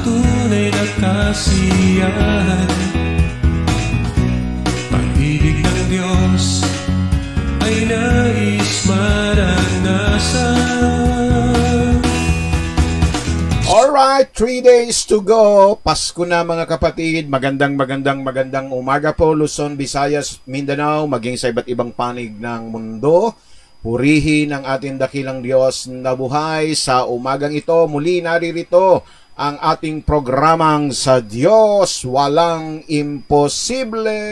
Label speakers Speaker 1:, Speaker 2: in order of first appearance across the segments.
Speaker 1: tunay na kasiyahan, pag-ibig ng Diyos ay nais maranasan.
Speaker 2: Alright, 3 days to go. Pasko na mga kapatid. Magandang umaga po Luzon, Visayas, Mindanao, maging sa iba't ibang panig ng mundo. Purihin ang ating dakilang Diyos na buhay. Sa umagang ito, muli naririto ang ating programang Sa Diyos Walang Imposible.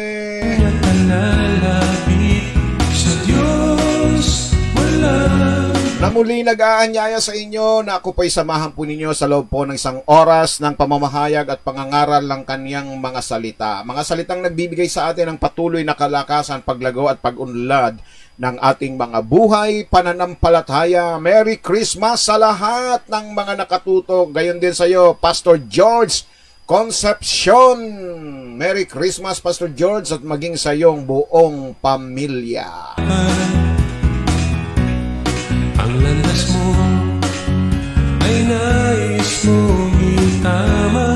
Speaker 1: Nalalapit sa Diyos walang
Speaker 2: Na muli nag-aanyaya sa inyo na ako po'y samahan po ninyo sa loob po ng isang oras ng pamamahayag at pangangaral ng kaniyang mga salita. Mga salitang nagbibigay sa atin ng patuloy na kalakasan, paglago at pag-unlad ng ating mga buhay, pananampalataya. Merry Christmas sa lahat ng mga nakatutok. Gayon din sa iyo, Pastor George Concepcion. Merry Christmas, Pastor George, at maging sa iyong buong pamilya.
Speaker 1: ang landas mo ay nais mong itama.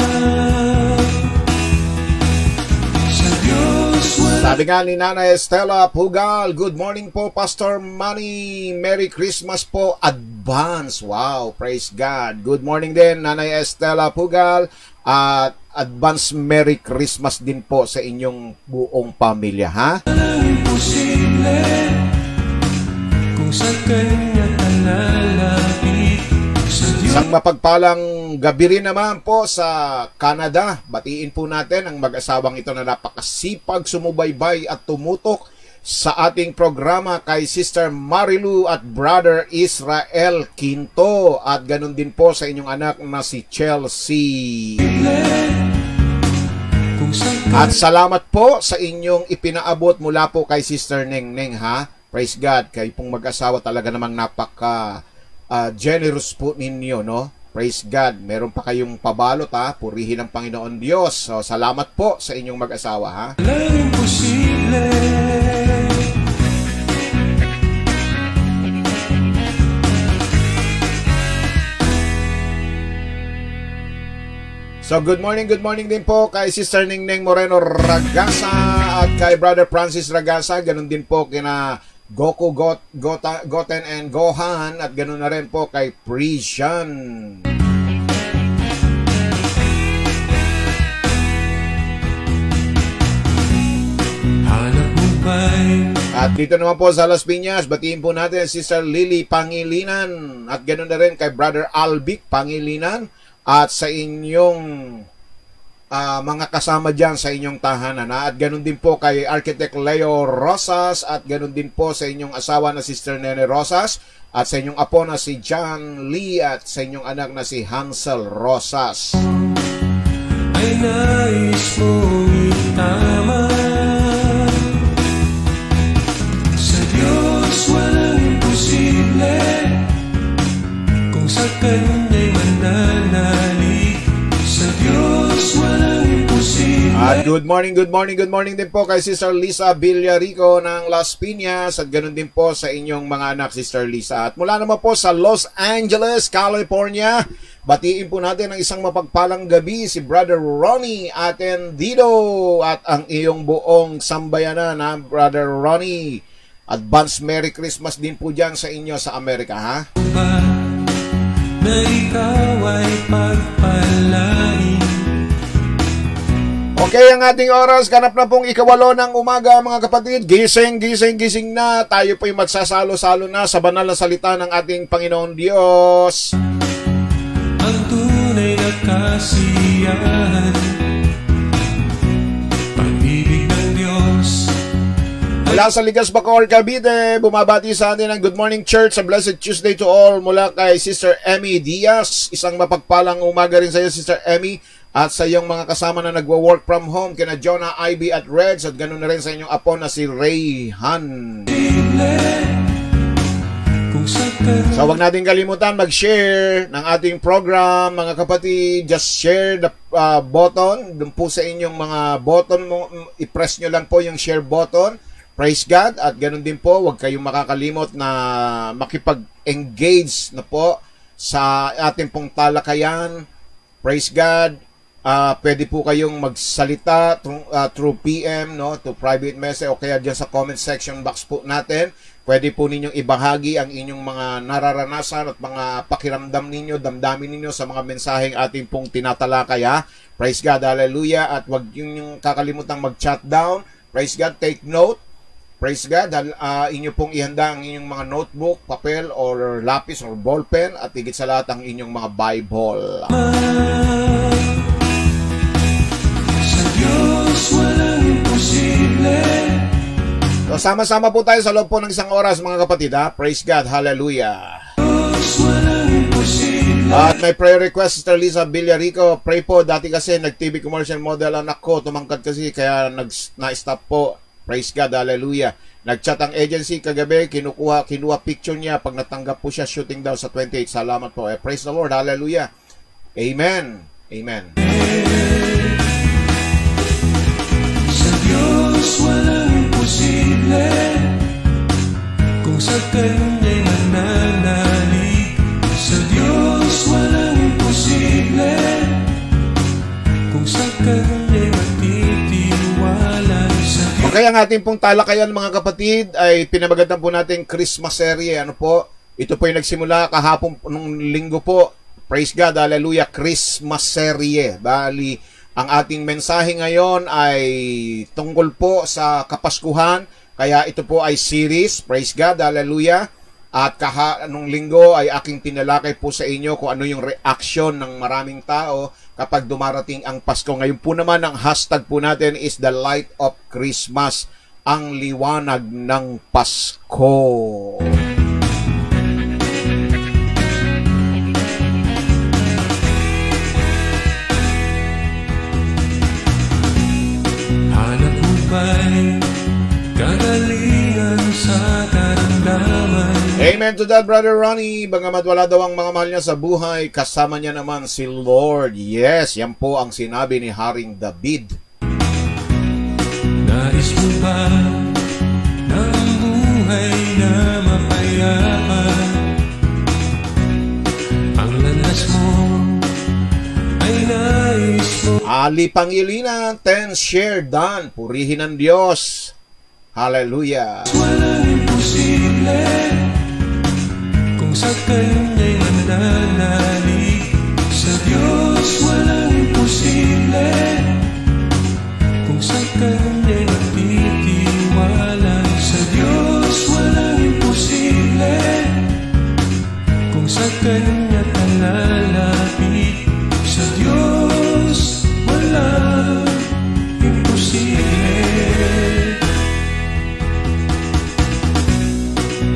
Speaker 1: Sa Diyos walang
Speaker 2: Sabi nga ni Nanay Estela Pugal, good morning po Pastor Manny, Merry Christmas po, advance. Wow, praise God. Good morning din Nanay Estela Pugal, at advance Merry Christmas din po sa inyong buong pamilya, ha?
Speaker 1: imposible kung sa Kanya talalapit. Sa Diyos
Speaker 2: Isang mapagpalang gabi rin naman po sa Canada. Batiin po natin ang mag-asawang ito na napakasipag, sumubaybay at tumutok sa ating programa kay Sister Marilu at Brother Israel Quinto. At ganun din po sa inyong anak na si Chelsea.
Speaker 1: kung sa
Speaker 2: At salamat po sa inyong ipinaabot mula po kay Sister Nengneng, ha? Praise God. Kayo pong mag-asawa talaga namang napaka generous po ninyo, no? Praise God. Meron pa kayong pabalot, ha? Purihin ang Panginoon Diyos. So, salamat po sa inyong mag-asawa, ha?
Speaker 1: walang imposible.
Speaker 2: So, good morning din po kay Sister Nengneng Moreno Ragasa at kay Brother Francis Ragasa. Ganun din po kina Goku Goten and Gohan, at ganun na rin po kay Prisian.
Speaker 1: Hanap mo ba'y
Speaker 2: At dito naman po sa Las Piñas, batiin po natin Sister Lily Pangilinan, at ganun na rin kay Brother Albic Pangilinan, at sa inyong mga kasama dyan sa inyong tahanan, ha? At ganun din po kay Architect Leo Rosas, at ganun din po sa inyong asawa na Sister Nene Rosas, at sa inyong apo na si John Lee, at sa inyong anak na si Hansel Rosas.
Speaker 1: ay nais mong itama. Sa Diyos walang imposible kung sa Kanya'y mananalig. Sa Diyos walang imposible.
Speaker 2: At good morning din po kay Sister Lisa Villarico ng Las Piñas, at ganun din po sa inyong mga anak, Sister Lisa. At mula naman po sa Los Angeles, California, batiin po natin ang isang mapagpalang gabi si Brother Ronnie Atendido at ang iyong buong sambayanan, ha, Brother Ronnie. Advance Merry Christmas din po dyan sa inyo sa Amerika, ha?
Speaker 1: Ba na ikaw ay pagpalain.
Speaker 2: Okay, ang ating oras, ganap na pong ikawalo ng umaga mga kapatid. Gising na. Tayo po'y magsasalo-salo na sa banal na salita ng ating Panginoon Diyos.
Speaker 1: Ang tunay na kasiyahan, pag-ibig ng Diyos
Speaker 2: Mula sa Ligas, Bacoor, Cavite, bumabati sa atin ang Good Morning Church sa Blessed Tuesday to all mula kay Sister Emmy Diaz. Isang mapagpalang umaga rin sa iyo, Sister Emmy, at sa iyong mga kasama na nagwo-work from home, kina Jonah, Ivy at Reds, at ganoon na rin sa inyong apo na si Rayhan. So wag natin kalimutan mag-share ng ating program, mga kapatid. Just share the button. Doon po sa inyong mga button mo, i-press nyo lang po yung share button. Praise God. At ganun din po, wag kayong makakalimot na makipag-engage na po sa ating pong talakayan. Praise God. Pwede po kayong magsalita through PM, no, to private message o kaya dyan sa comment section box po natin. Pwede po ninyong ibahagi ang inyong mga nararanasan at mga pakiramdam ninyo, damdamin ninyo sa mga mensaheng ating pong tinatalakay, ha? Praise God, hallelujah. At wag yung kakalimutang mag-chat down. Praise God, take note. Praise God, inyo pong ihanda ang inyong mga notebook, papel, or lapis, or ballpen, at higit sa lahat ang inyong mga Bible.
Speaker 1: Sa Diyos walang imposible.
Speaker 2: So, sama-sama po tayo sa loob po ng isang oras, mga kapatid, ha? Praise God, hallelujah.
Speaker 1: Diyos walang imposible.
Speaker 2: At may prayer request, Sister Lisa Villarico. Pray po, dati kasi nag-TV commercial model anak ko, tumangkad kasi kaya na-stop po. Praise God, hallelujah. Nag-chat ang agency kagabi, kinuha picture niya pag natanggap po siya shooting daw sa 28. Salamat po. Praise the Lord, hallelujah. Amen. Amen.
Speaker 1: Sa Diyos walang imposible. Kung sa Kanya'y mananalig, sa Diyos walang imposible. Kung sa Kanya'y matitiwala, sa Diyos.
Speaker 2: Okay, ang ating pong talakayan, mga kapatid, ay pinamagatan po natin Christmas serye. Ano po? Ito po yung nagsimula kahapon nung linggo po. Praise God, hallelujah, Christmas serye. Bali, ang ating mensahe ngayon ay tungkol po sa Kapaskuhan. Kaya ito po ay series. Praise God, hallelujah. At nung linggo ay aking tinalakay po sa inyo kung ano yung reaction ng maraming tao kapag dumarating ang Pasko. Ngayon po naman ang hashtag po natin is the light of Christmas, ang liwanag ng Pasko.
Speaker 1: Hanap mo ba'y kagalingan sa karamdaman?
Speaker 2: Amen to that, Brother Ronnie. Bagamat wala daw ang mga mahal niya sa buhay, kasama niya naman si Lord. Yes, yan po ang sinabi ni Haring David.
Speaker 1: Nais mo ba ng buhay na mapayapa? Ang landas mo ay nais mo.
Speaker 2: Ali Pangilinan, 10 share done. Purihin ang Diyos. Hallelujah.
Speaker 1: Walang imposible. Kung sa Kanya'y mananalig, sa Diyos walang imposible. Kung sa Kanya'y matitiwala, sa Diyos walang imposible. Kung sa Kanya ka lalapit, sa Diyos walang imposible.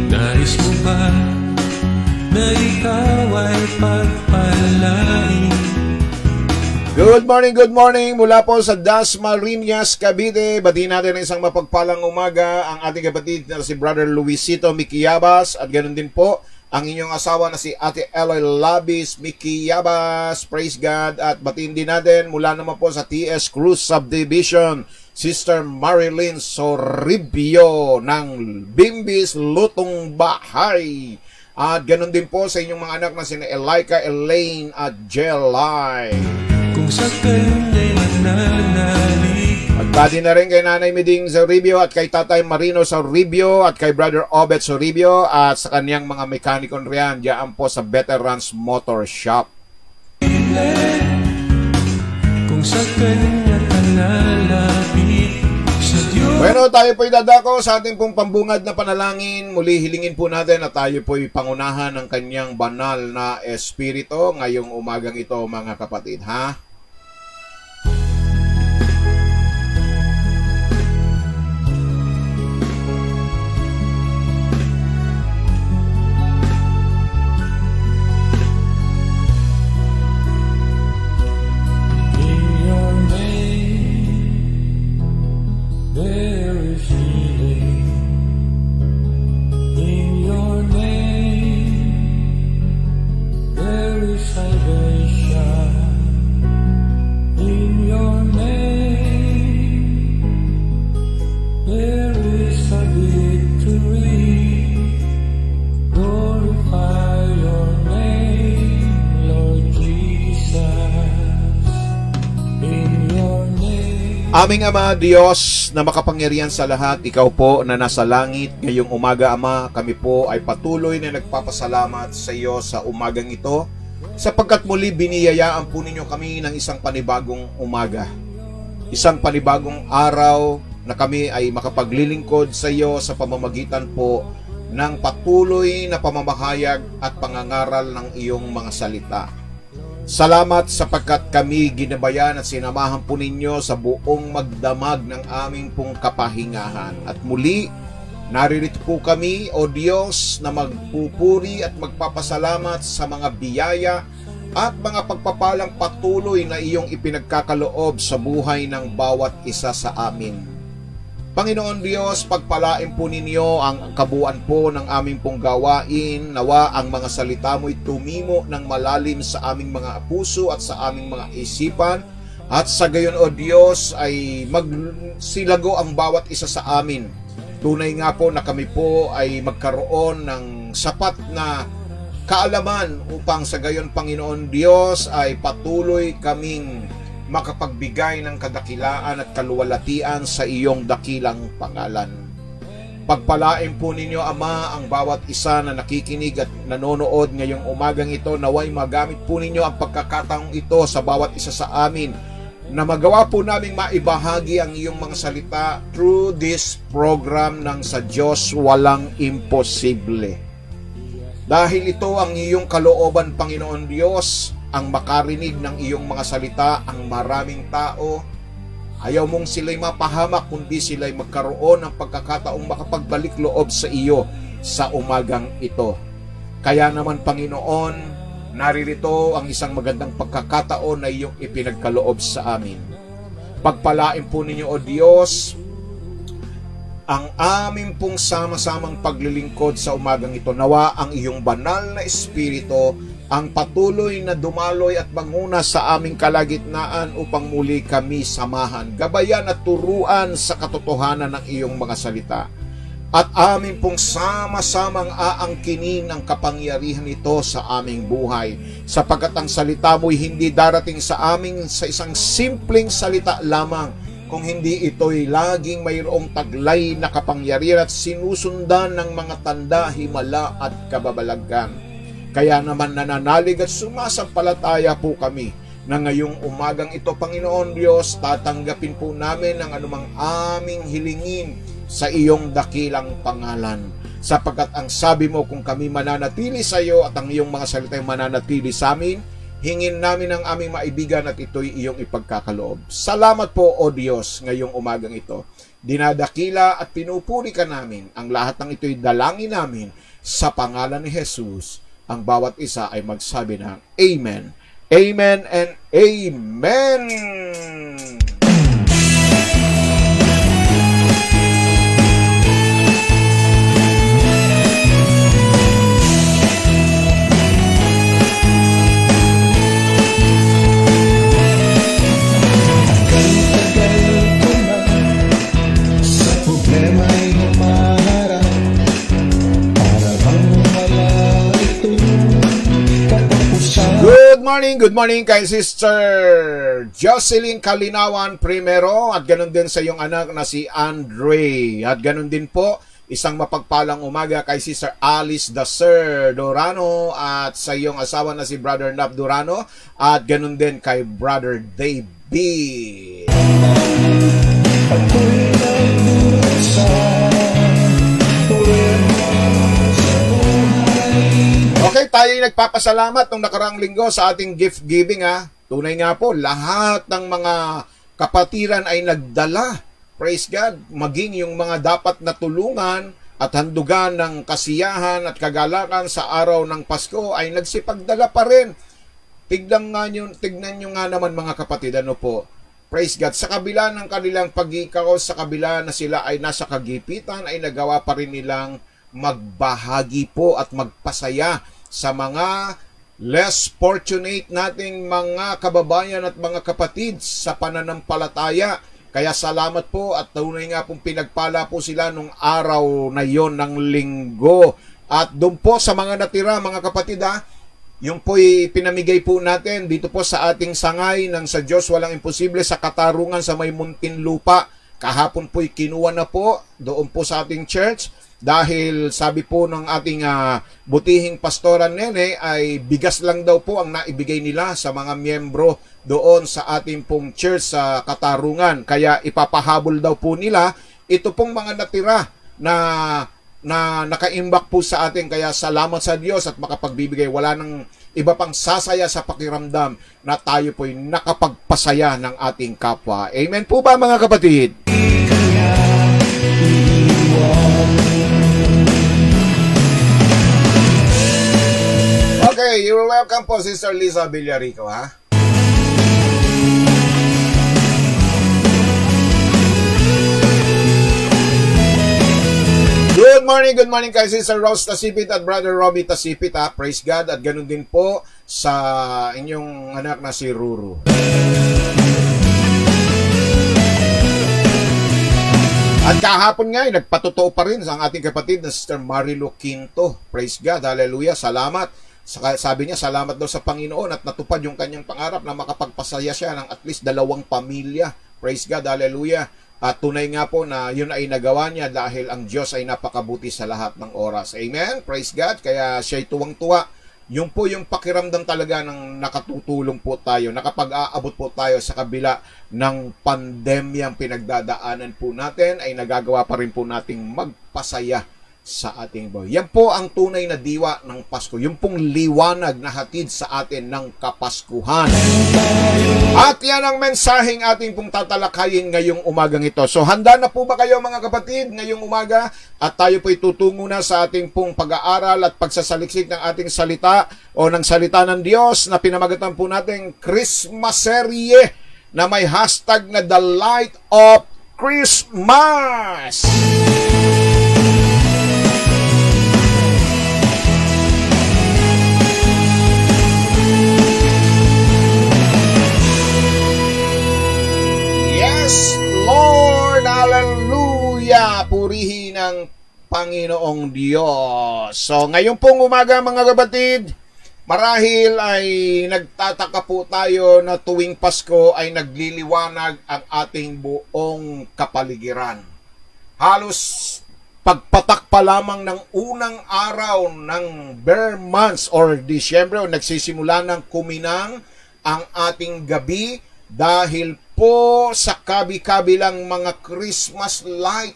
Speaker 1: Nais mo ba na ikaw ay pagpalain?
Speaker 2: Good morning mula po sa Dasmariñas, Cavite. Batiin natin ang isang mapagpalang umaga ang ating kapatid na si Brother Luisito Miquiyabas at ganoon din po ang inyong asawa na si Ate Eloy Labis Miquiyabas. Praise God. At batiin din natin mula naman po sa TS Cruz Subdivision, Sister Marilyn Sorribio ng Bimbis Lutong Bahay. At ganoon din po sa inyong mga anak na sina Elika, Elaine at Jelay.
Speaker 1: Kung sa Kanya'y mananalig,
Speaker 2: At bati na rin kay Nanay Miding Sorribio at kay Tatay Marino Sorribio at kay Brother Obet Sorribio at sa kanyang mga mekanikon riyan diyan po sa Veterans Motor Shop.
Speaker 1: kung sa Kanya ka lalapit, sa Diyos.
Speaker 2: Bueno, tayo po'y dadako sa ating pong pambungad na panalangin. Muli hilingin po natin at tayo po'y pangunahan ng kanyang banal na espiritu ngayong umagang ito, mga kapatid, ha?
Speaker 1: In your name there is healing. In your name there is salvation. In your name there is a victory. Glorify your name, Lord Jesus.
Speaker 2: Aming Ama, Diyos na makapangyarihan sa lahat, Ikaw po na nasa langit, ngayong umaga, Ama, kami po ay patuloy na nagpapasalamat sa iyo sa umagang ito, sapagkat muli biniyayaan po ninyo kami ng isang panibagong umaga. Isang panibagong araw na kami ay makapaglilingkod sa iyo sa pamamagitan po ng patuloy na pamamahayag at pangangaral ng iyong mga salita. Salamat sapagkat kami ginabayan at sinamahan po ninyo sa buong magdamag ng aming pong kapahingahan. At muli, naririto po kami, O Diyos, na magpupuri at magpapasalamat sa mga biyaya at mga pagpapalang patuloy na iyong ipinagkakaloob sa buhay ng bawat isa sa amin. Panginoon Diyos, pagpalain po ninyo ang kabuuan po ng aming pong gawain. Nawa ang mga salita mo'y tumimo ng malalim sa aming mga puso at sa aming mga isipan. At sa gayon, O Diyos, ay magsilago ang bawat isa sa amin. Tunay nga po na kami po ay magkaroon ng sapat na kaalaman upang sa gayon, Panginoon Diyos, ay patuloy kaming makapagbigay ng kadakilaan at kaluwalhatian sa iyong dakilang pangalan. Pagpalain po ninyo, Ama, ang bawat isa na nakikinig at nanonood ngayong umagang ito, naway magamit po ninyo ang pagkakataong ito sa bawat isa sa amin na magawa po naming maibahagi ang iyong mga salita through this program ng Sa Diyos Walang Imposible. Dahil ito ang iyong kalooban, Panginoon Diyos, ang makarinig ng iyong mga salita, ang maraming tao. Ayaw mong sila'y mapahamak, kundi sila'y magkaroon ng pagkakataong makapagbalik loob sa iyo sa umagang ito. Kaya naman, Panginoon, naririto ang isang magandang pagkakataon na iyong ipinagkaloob sa amin. Pagpalain po ninyo, O Diyos, ang aming pong sama-samang paglilingkod sa umagang ito. Nawa ang iyong banal na Espiritu ang patuloy na dumaloy at manguna sa aming kalagitnaan upang muli kami samahan, gabayan at turuan sa katotohanan ng iyong mga salita. At amin pong sama-samang aangkinin ang kapangyarihan nito sa aming buhay, sapagkat ang salita mo'y hindi darating sa amin sa isang simpleng salita lamang, kung hindi ito'y laging mayroong taglay na kapangyarihan at sinusundan ng mga tanda, himala at kababalagan. Kaya naman nananalig at sumasampalataya po kami na ngayong umagang ito, Panginoon Diyos, tatanggapin po namin ang anumang aming hilingin sa iyong dakilang pangalan. Sapagkat ang sabi mo, kung kami mananatili sa iyo at ang iyong mga salita ay mananatili sa amin, hingin namin ang aming maibigan at ito'y iyong ipagkakaloob. Salamat po, O Diyos, ngayong umagang ito. Dinadakila at pinupuri ka namin. Ang lahat ng ito'y dalangin namin sa pangalan ni Jesus. Ang bawat isa ay magsabi ng Amen. Amen and Amen!
Speaker 1: Sa problema'y humaharap, para bang wala itong katapusan.
Speaker 2: Good morning kay Sister Jocelyn Kalinawan Primero at ganun din sa iyong anak na si Andre. At ganun din po, isang mapagpalang umaga kay Sister Alice Dacer Durano at sa iyong asawa na si Brother Nap Durano at ganun din kay Brother David.
Speaker 1: Ako'y nagdurusan,
Speaker 2: Okay, tayo nagpapasalamat nung nakaraang linggo sa ating gift giving ha. Tunay nga po, lahat ng mga kapatiran ay nagdala. Praise God. Maging yung mga dapat na tulungan at handugan ng kasiyahan at kagalakan sa araw ng Pasko ay nagsipagdala pa rin. Tignan nyo nga naman mga kapatid, ano po. Praise God. Sa kabila ng kanilang pag-ikaw, sa kabila na sila ay nasa kagipitan, ay nagawa pa rin nilang magbahagi po at magpasaya sa mga less fortunate nating mga kababayan at mga kapatid sa pananampalataya. Kaya salamat po at tunay nga pong pinagpala po sila nung araw na yon ng linggo. At doon po sa mga natira mga kapatid Yung po'y pinamigay po natin dito po sa ating sangay ng Sa Diyos Walang Imposible sa Katarungan sa May Muntinlupa. Kahapon po'y kinuha na po doon po sa ating church dahil sabi po ng ating butihing pastoran nene ay bigas lang daw po ang naibigay nila sa mga miyembro doon sa ating pong church sa Katarungan. Kaya ipapahabol daw po nila ito pong mga natira na nakaimbak po sa atin. Kaya salamat sa Diyos at makapagbibigay. Wala nang iba pang sasaya sa pakiramdam na tayo po'y nakapagpasaya ng ating kapwa. Amen po ba mga kapatid? Okay, you're welcome po Sister Liza Villarico, ha? Good morning kay Sister Rose Tasipit at Brother Robbie Tasipit, ha? Praise God, at ganun din po sa inyong anak na si Ruru. At kahapon nga, nagpatotoo pa rin sa ating kapatid na Sister Marilu Quinto. Praise God, hallelujah, salamat. Sabi niya, salamat daw sa Panginoon at natupad yung kanyang pangarap na makapagpasaya siya ng at least 2 pamilya. Praise God, hallelujah. At tunay nga po na yun ay nagawa niya dahil ang Diyos ay napakabuti sa lahat ng oras. Amen? Praise God. Kaya siya'y tuwang-tuwa. Yun po yung pakiramdam talaga ng nakatutulong po tayo, nakapag-aabot po tayo sa kabila ng pandemyang pinagdadaanan po natin, ay nagagawa pa rin po nating magpasaya sa ating buhay. Yan po ang tunay na diwa ng Pasko. Yung pong liwanag na hatid sa atin ng Kapaskuhan. At yan ang mensaheng ating pong tatalakayin ngayong umagang ito. So handa na po ba kayo mga kapatid ngayong umaga? At tayo po'y tutungo na sa ating pong pag-aaral at pagsasaliksik ng ating salita o ng salita ng Diyos na pinamagatan po natin Christmas serye na may hashtag na The Light of Christmas. Lord, hallelujah! Purihin ang Panginoong Diyos. So, ngayon pong umaga mga kapatid, marahil ay nagtataka po tayo na tuwing Pasko ay nagliliwanag ang ating buong kapaligiran. Halos pagpatak pa lamang ng unang araw ng bare months or Disyembre o nagsisimula ng kuminang ang ating gabi dahil po sa kabi-kabilang mga Christmas light,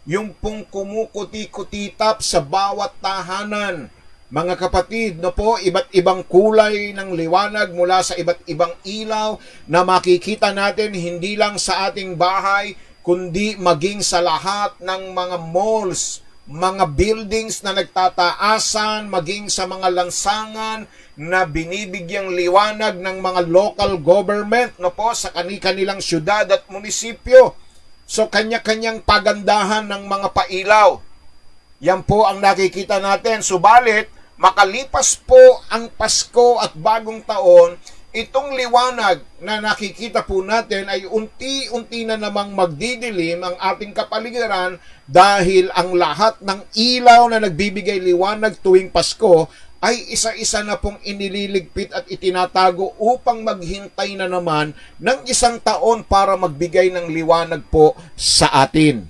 Speaker 2: yung pong kumukuti-kutitap sa bawat tahanan. Mga kapatid, no po, iba't ibang kulay ng liwanag mula sa iba't ibang ilaw na makikita natin hindi lang sa ating bahay, kundi maging sa lahat ng mga malls, mga buildings na nagtataasan, maging sa mga lansangan na binibigyang liwanag ng mga local government, no po, sa kanilang syudad at munisipyo. So kanya-kanyang pagandahan ng mga pailaw. Yan po ang nakikita natin. Subalit, makalipas po ang Pasko at Bagong Taon, itong liwanag na nakikita po natin ay unti-unti na namang magdidilim ang ating kapaligiran dahil ang lahat ng ilaw na nagbibigay liwanag tuwing Pasko ay isa-isa na pong inililigpit at itinatago upang maghintay na naman ng 1 taon para magbigay ng liwanag po sa atin.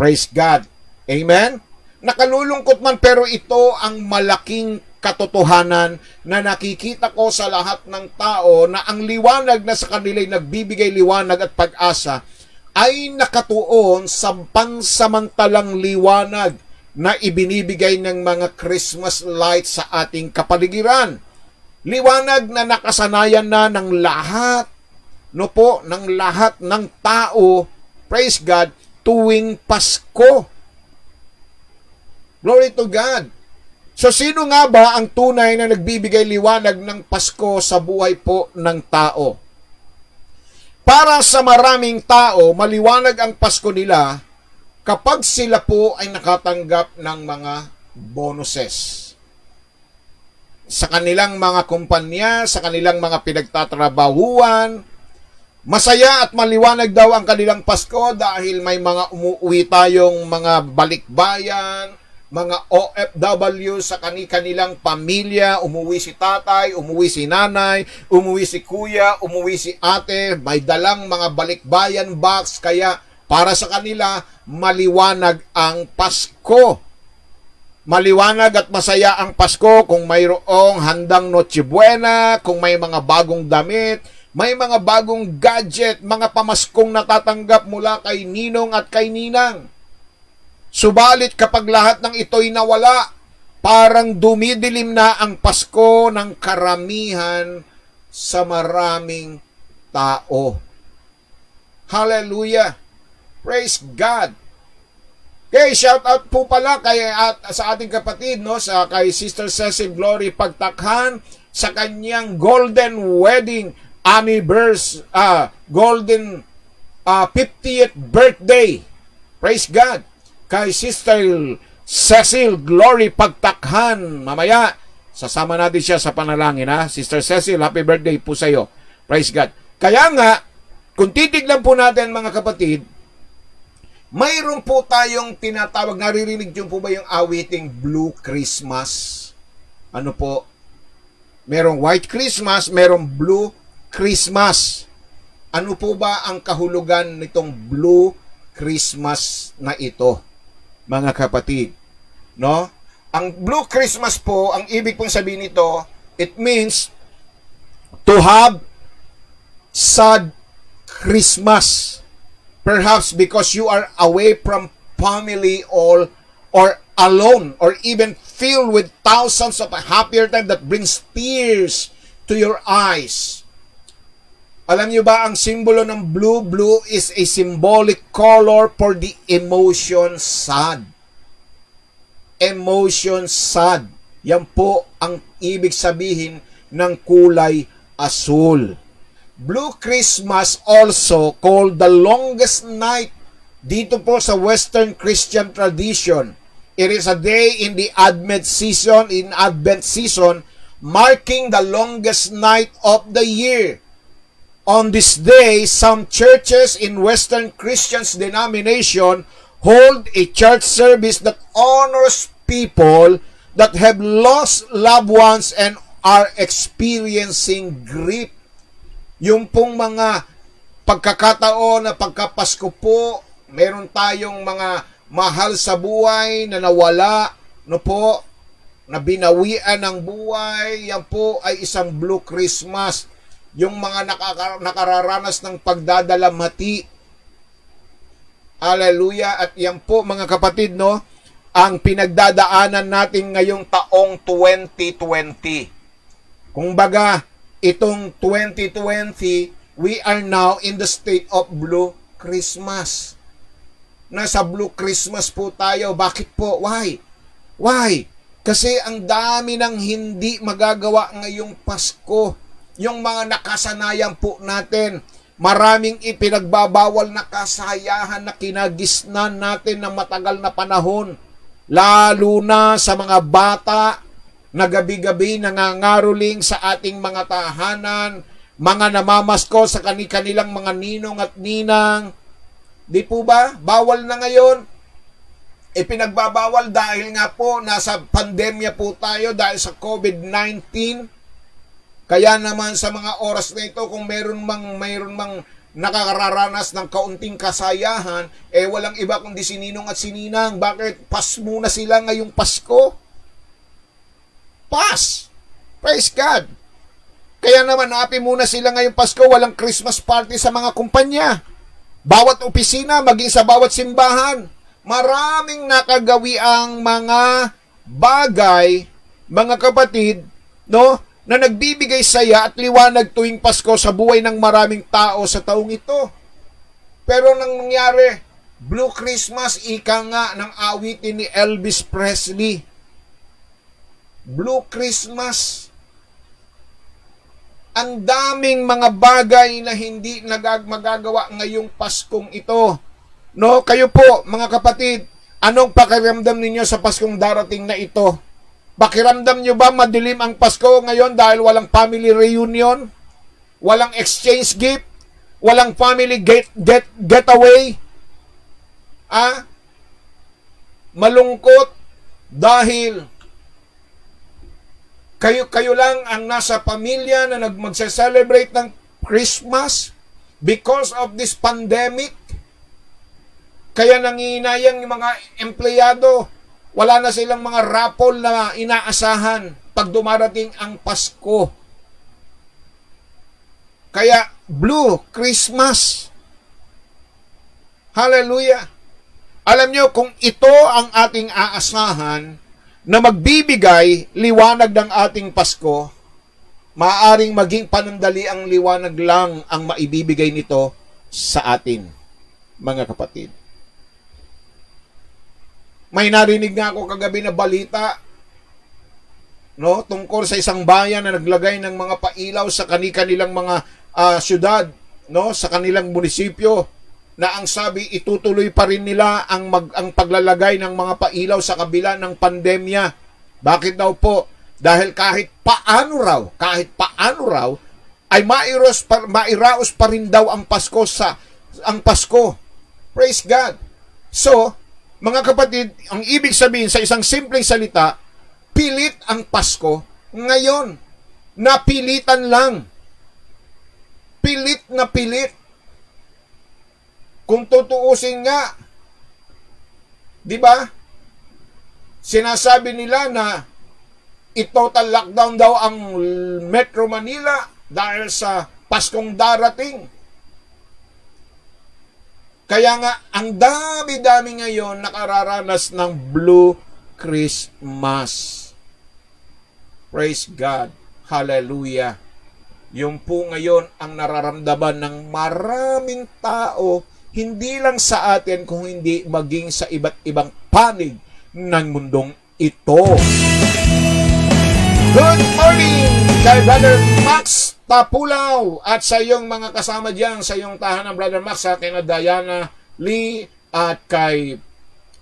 Speaker 2: Praise God. Amen? Nakalulungkot man pero ito ang malaking katotohanan na nakikita ko sa lahat ng tao na ang liwanag na sa kanila'y nagbibigay liwanag at pag-asa ay nakatuon sa pansamantalang liwanag na ibinibigay ng mga Christmas lights sa ating kapaligiran. Liwanag na nakasanayan na ng lahat, no po, ng lahat ng tao, praise God, tuwing Pasko. Glory to God. So sino nga ba ang tunay na nagbibigay liwanag ng Pasko sa buhay po ng tao? Para sa maraming tao, maliwanag ang Pasko nila kapag sila po ay nakatanggap ng mga bonuses sa kanilang mga kumpanya, sa kanilang mga pinagtatrabahuan. Masaya at maliwanag daw ang kanilang Pasko dahil may mga umuwi tayong mga balikbayan, mga OFW sa kanilang pamilya, umuwi si tatay, umuwi si nanay, umuwi si kuya, umuwi si ate, may dalang mga balikbayan box, kaya para sa kanila, maliwanag ang Pasko. Maliwanag at masaya ang Pasko kung mayroong handang Noche Buena, kung may mga bagong damit, may mga bagong gadget, mga pamaskong natatanggap mula kay Ninong at kay Ninang. Subalit kapag lahat ng ito'y nawala, parang dumidilim na ang Pasko ng karamihan sa maraming tao. Hallelujah! Praise God! Okay, shout out po pala sa ating kapatid, no, kay Sister Cecil Glory Pagtakhan sa kanyang golden wedding anniversary, golden 50th birthday. Praise God! Kay Sister Cecil Glory Pagtakhan. Mamaya, sasama natin siya sa panalangin, ha? Sister Cecil, happy birthday po sa iyo. Praise God. Kaya nga, kung titignan po natin mga kapatid, mayroon po tayong tinatawag, naririnig niyo po ba yung awiting Blue Christmas? Ano po? Merong White Christmas, merong Blue Christmas. Ano po ba ang kahulugan nitong Blue Christmas na ito? Mga kapatid, no? Ang Blue Christmas po, ang ibig pong sabihin nito, it means to have sad Christmas. Perhaps because you are away from family or alone or even filled with thousands of a happier time that brings tears to your eyes. Alam niyo ba ang simbolo ng blue? Blue is a symbolic color for the emotion sad. Emotion sad. Yan po ang ibig sabihin ng kulay asul. Blue Christmas also called the longest night dito po sa Western Christian tradition. It is a day in the Advent season, marking the longest night of the year. On this day, some churches in Western Christian's denomination hold a church service that honors people that have lost loved ones and are experiencing grief. Yung pong mga pagkakataon na pagkapasko po, meron tayong mga mahal sa buhay na nawala, no po, na binawian ng buhay, yan po ay isang Blue Christmas. Yung mga nakararanas ng pagdadalamhati. Hallelujah. At yan po mga kapatid, no, ang pinagdadaanan natin ngayong taong 2020. Kung baga, itong 2020, we are now in the state of Blue Christmas. Nasa Blue Christmas po tayo. Bakit po? Why? Why? Kasi ang dami ng hindi magagawa ngayong Pasko. Yung mga nakasanayan po natin, maraming ipinagbabawal na kasayahan na kinagisnan natin ng matagal na panahon. Lalo na sa mga bata na gabi-gabi nangangaroling sa ating mga tahanan, mga namamasko sa kanilang mga ninong at ninang. Di po ba? Bawal na ngayon. Ipinagbabawal dahil nga po nasa pandemya po tayo dahil sa COVID-19. Kaya naman sa mga oras na ito, kung mayroon mang nakakararanas ng kaunting kasayahan, walang iba kundi si Ninong at si Ninang. Bakit? Pas muna sila ngayong Pasko. Pas! Praise God! Kaya naman, happy muna sila ngayong Pasko. Walang Christmas party sa mga kumpanya. Bawat opisina, maging sa bawat simbahan. Maraming nakagawi ang mga bagay, mga kapatid, no, na nagbibigay saya at liwanag tuwing Pasko sa buhay ng maraming tao sa taong ito. Pero nang nangyari, Blue Christmas, ika nga ng awitin ni Elvis Presley. Blue Christmas. Ang daming mga bagay na hindi magagawa ngayong Paskong ito. No, kayo po, mga kapatid, anong pakiramdam ninyo sa Paskong darating na ito? Pakiramdam nyo ba madilim ang Pasko ngayon dahil walang family reunion? Walang exchange gift? Walang family getaway? Malungkot? Dahil kayo lang ang nasa pamilya na magse-celebrate ng Christmas because of this pandemic. Kaya nangihinayang yung mga empleyado, wala na silang mga raffle na inaasahan pag dumarating ang Pasko. Kaya Blue Christmas. Hallelujah. Alam nyo, kung ito ang ating aasahan na magbibigay liwanag ng ating Pasko, maaaring maging panandali ang liwanag lang ang maibibigay nito sa atin, mga kapatid. May narinig nga ako kagabi na balita, no, tungkol sa isang bayan na naglagay ng mga pailaw sa kanilang mga syudad, no, sa kanilang munisipyo, na ang sabi itutuloy pa rin nila ang paglalagay ng mga pailaw sa kabila ng pandemya. Bakit daw po? Dahil kahit paano raw ay mairaos pa rin daw ang Pasko ang Pasko. Praise God. So, mga kapatid, ang ibig sabihin sa isang simpleng salita, pilit ang Pasko ngayon. Napilitan lang. Pilit na pilit. Kung tutuusin nga, di ba? Sinasabi nila na i-total lockdown daw ang Metro Manila dahil sa Paskong darating. Kaya nga, ang dami-dami ngayon nakararanas ng Blue Christmas. Praise God. Hallelujah. Yung po ngayon ang nararamdaman ng maraming tao, hindi lang sa atin kung hindi maging sa iba't ibang panig ng mundong ito. Good morning kay Brother Max Tapulaw at sa iyong mga kasama diyan sa iyong tahanan, Brother Max, sa kina Diana Lee at kay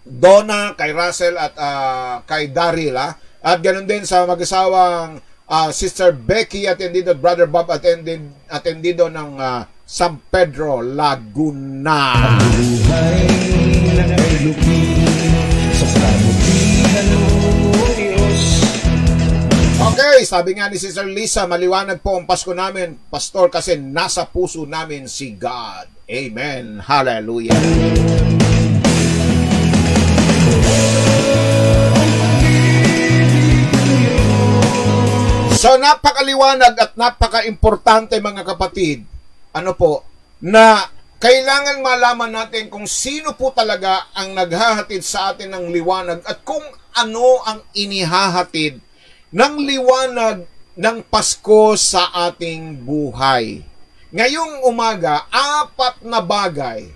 Speaker 2: Donna, kay Russell at kay Daryl, at ganun din sa mag-asawang Sister Becky atendido, Brother Bob atendido ng San Pedro, Laguna.
Speaker 1: Buhay na ay lupin sa kabutihan mo, Diyos.
Speaker 2: Okay, sabi nga ni Sister Lisa, maliwanag po ang Pasko namin, Pastor, kasi nasa puso namin si God. Amen. Hallelujah. So, napakaliwanag at napaka-importante, mga kapatid, na kailangan malaman natin kung sino po talaga ang naghahatid sa atin ng liwanag at kung ano ang inihahatid ng liwanag ng Pasko sa ating buhay. Ngayong umaga, 4 na bagay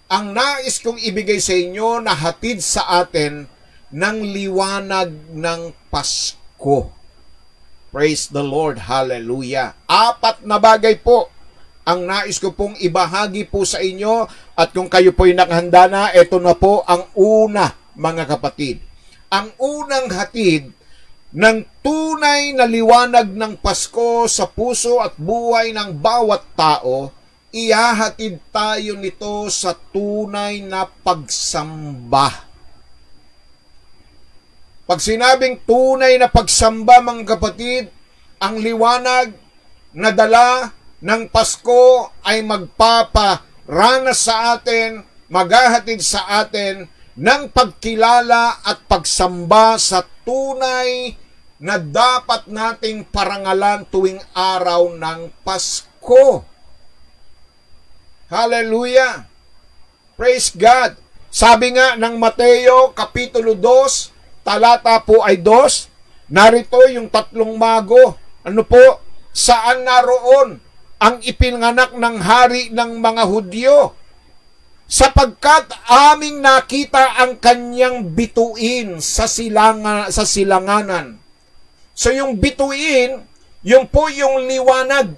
Speaker 2: ang nais kong ibigay sa inyo na hatid sa atin ng liwanag ng Pasko. Praise the Lord. Hallelujah. 4 na bagay po ang nais ko pong ibahagi po sa inyo, at kung kayo po'y nakahanda na, ito na po ang una, mga kapatid. Ang unang hatid ng tunay na liwanag ng Pasko sa puso at buhay ng bawat tao, ihahatid tayo nito sa tunay na pagsamba. Pag sinabing tunay na pagsamba, mga kapatid, ang liwanag na dala ng Pasko ay magpaparanas sa atin, maghahatid sa atin ng pagkilala at pagsamba sa tunay na dapat nating parangalan tuwing araw ng Pasko. Hallelujah! Praise God! Sabi nga ng Mateo Kapitulo 2, talata po ay 2, narito yung 3 mago. Ano po? Saan naroon ang ipinanganak ng hari ng mga Hudyo? Sapagkat aming nakita ang kanyang bituin sa silanganan. So yung bituin, yung po yung liwanag.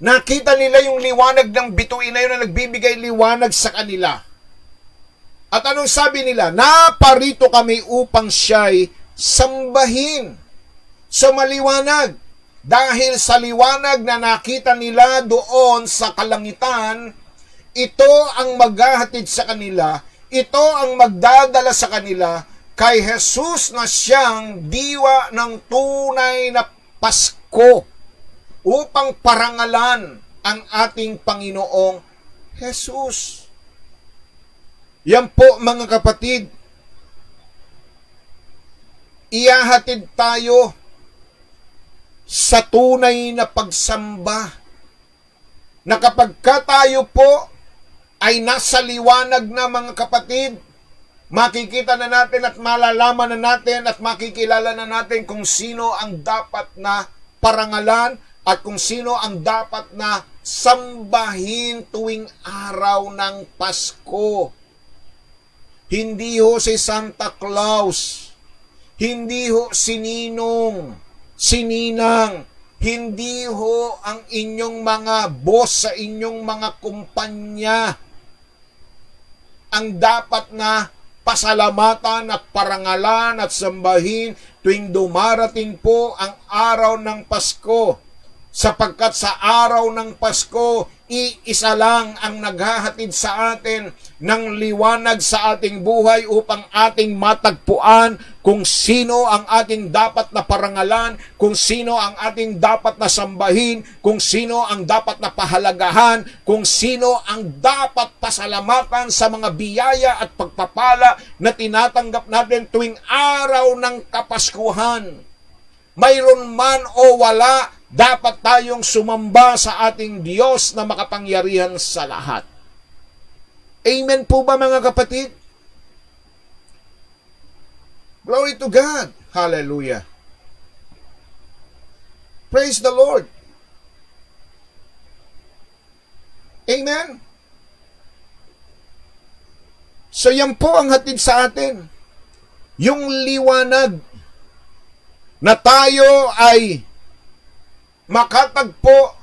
Speaker 2: Nakita nila yung liwanag ng bituin na yun na nagbibigay liwanag sa kanila. At anong sabi nila? Naparito kami upang siya'y sambahin. So maliwanag. Dahil sa liwanag na nakita nila doon sa kalangitan, ito ang maghahatid sa kanila, ito ang magdadala sa kanila kay Jesus na siyang diwa ng tunay na Pasko upang parangalan ang ating Panginoong Jesus. Yan po mga kapatid, ihahatid tayo sa tunay na pagsamba na kapag tayo po ay nasa liwanag na mga kapatid, makikita na natin at malalaman na natin at makikilala na natin kung sino ang dapat na parangalan at kung sino ang dapat na sambahin tuwing araw ng Pasko. Hindi ho si Santa Claus, hindi ho si Ninong, si Ninang, hindi ho ang inyong mga boss sa inyong mga kumpanya ang dapat na pasalamatan at parangalan at sambahin tuwing dumarating po ang araw ng Pasko. Sapagkat sa araw ng Pasko, iisa lang ang naghahatid sa atin ng liwanag sa ating buhay upang ating matagpuan kung sino ang ating dapat na parangalan, kung sino ang ating dapat na sambahin, kung sino ang dapat na pahalagahan, kung sino ang dapat pasalamatan sa mga biyaya at pagpapala na tinatanggap natin tuwing araw ng Kapaskuhan. Mayroon man o wala, dapat tayong sumamba sa ating Diyos na makapangyarihan sa lahat. Amen po ba mga kapatid? Glory to God. Hallelujah. Praise the Lord. Amen. So yan po ang hatid sa atin. Yung liwanag na tayo ay makatagpo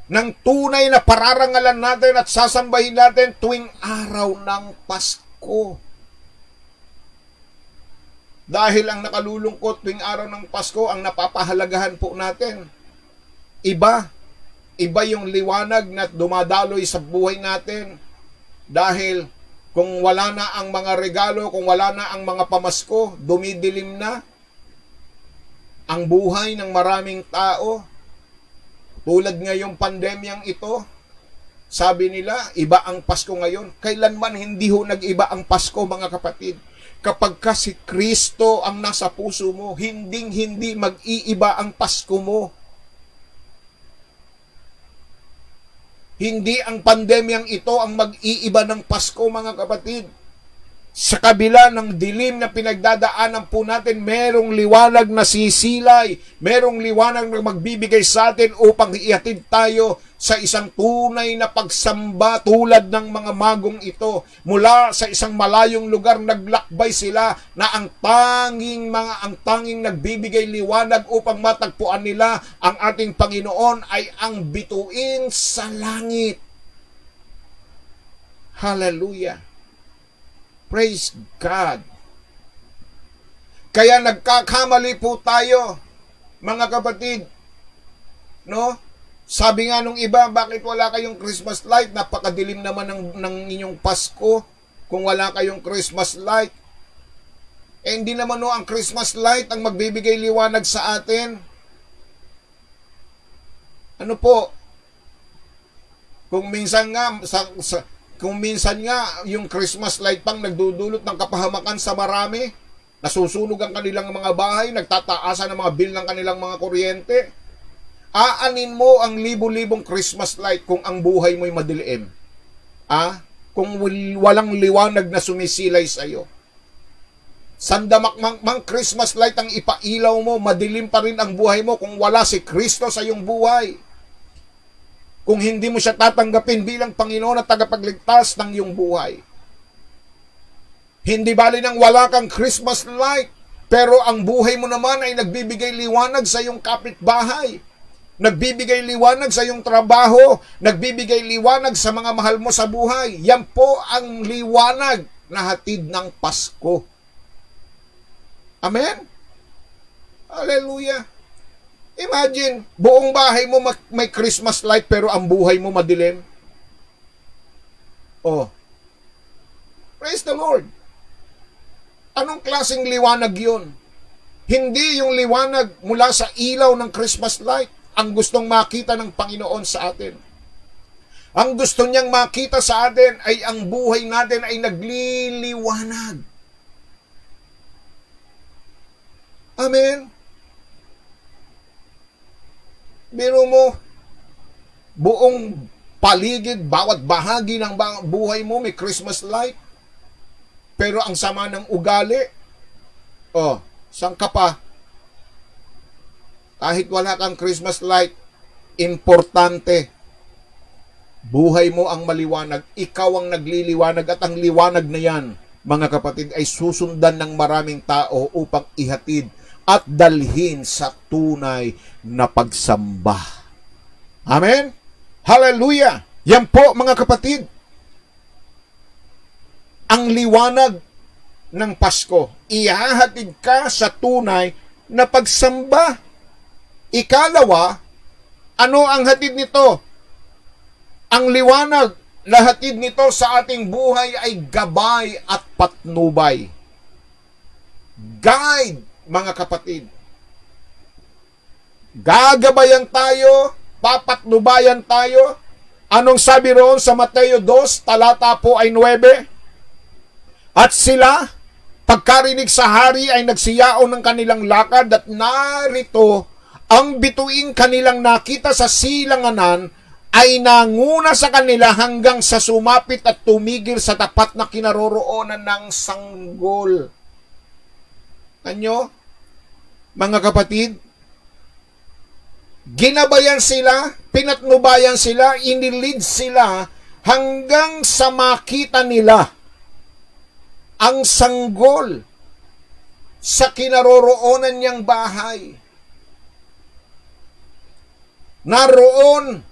Speaker 2: ng tunay na pararangalan natin at sasambahin natin tuwing araw ng Pasko. Dahil ang nakalulungkot tuwing araw ng Pasko, ang napapahalagahan po natin, iba yung liwanag na dumadaloy sa buhay natin. Dahil kung wala na ang mga regalo, kung wala na ang mga pamasko, dumidilim na ang buhay ng maraming tao. Tulad ngayong pandemyang ito, sabi nila, iba ang Pasko ngayon. Kailanman hindi ho nag-iba ang Pasko, mga kapatid. Kapag ka si Kristo ang nasa puso mo, hindi mag-iiba ang Pasko mo. Hindi ang pandemyang ito ang mag-iiba ng Pasko, mga kapatid. Sa kabila ng dilim na pinagdadaanan po natin, merong liwanag na sisilay, merong liwanag na magbibigay sa atin upang ihatid tayo sa isang tunay na pagsamba tulad ng mga magong ito. Mula sa isang malayong lugar, naglakbay sila na ang tanging nagbibigay liwanag upang matagpuan nila ang ating Panginoon ay ang bituin sa langit. Hallelujah. Praise God. Kaya nagkakamali po tayo, mga kapatid. No? Sabi nga nung iba, bakit wala kayong Christmas light? Napakadilim naman ng inyong Pasko kung wala kayong Christmas light. Eh, hindi naman no, ang Christmas light ang magbibigay liwanag sa atin. Ano po? Kung minsan nga, yung Christmas light pang nagdudulot ng kapahamakan sa marami, nasusunog ang kanilang mga bahay, nagtataasan ang mga bill ng kanilang mga kuryente. Aanin mo ang libo-libong Christmas light kung ang buhay mo'y madilim. Kung walang liwanag na sumisilay sa iyo. Sandamak mang Christmas light ang ipailaw mo, madilim pa rin ang buhay mo kung wala si Kristo sa iyong buhay. Kung hindi mo siya tatanggapin bilang Panginoon at tagapagligtas ng iyong buhay. Hindi bali nang wala kang Christmas light, pero ang buhay mo naman ay nagbibigay liwanag sa iyong kapitbahay. Nagbibigay liwanag sa iyong trabaho. Nagbibigay liwanag sa mga mahal mo sa buhay. Yan po ang liwanag na hatid ng Pasko. Amen? Hallelujah. Imagine, buong bahay mo may Christmas light pero ang buhay mo madilim. Oh. Praise the Lord. Anong klaseng liwanag yun? Hindi yung liwanag mula sa ilaw ng Christmas light ang gustong makita ng Panginoon sa atin. Ang gusto niyang makita sa atin ay ang buhay natin ay nagliliwanag. Amen? Biro mo, buong paligid, bawat bahagi ng buhay mo may Christmas light. Pero ang sama ng ugali, saan ka pa? Kahit wala kang Christmas light, importante. Buhay mo ang maliwanag. Ikaw ang nagliliwanag at ang liwanag na yan, mga kapatid, ay susundan ng maraming tao upang ihatid at dalhin sa tunay na pagsamba. Amen? Hallelujah! Yan po, mga kapatid, ang liwanag ng Pasko. Ihahatid ka sa tunay na pagsamba. Ikalawa, ano ang hatid nito? Ang liwanag na hatid nito sa ating buhay ay gabay at patnubay. Guide, mga kapatid. Gagabayan tayo, papatnubayan tayo. Anong sabi roon sa Mateo 2, talata po ay 9? At sila, pagkarinig sa hari ay nagsiyaon ng kanilang lakad at narito, ang bituing kanilang nakita sa silanganan ay nanguna sa kanila hanggang sa sumapit at tumigil sa tapat na kinaroroonan ng sanggol. Anyo? Mga kapatid, ginabayan sila, pinatnubayan sila, inilid sila hanggang sa makita nila ang sanggol sa kinaroroonan niyang bahay. Naroon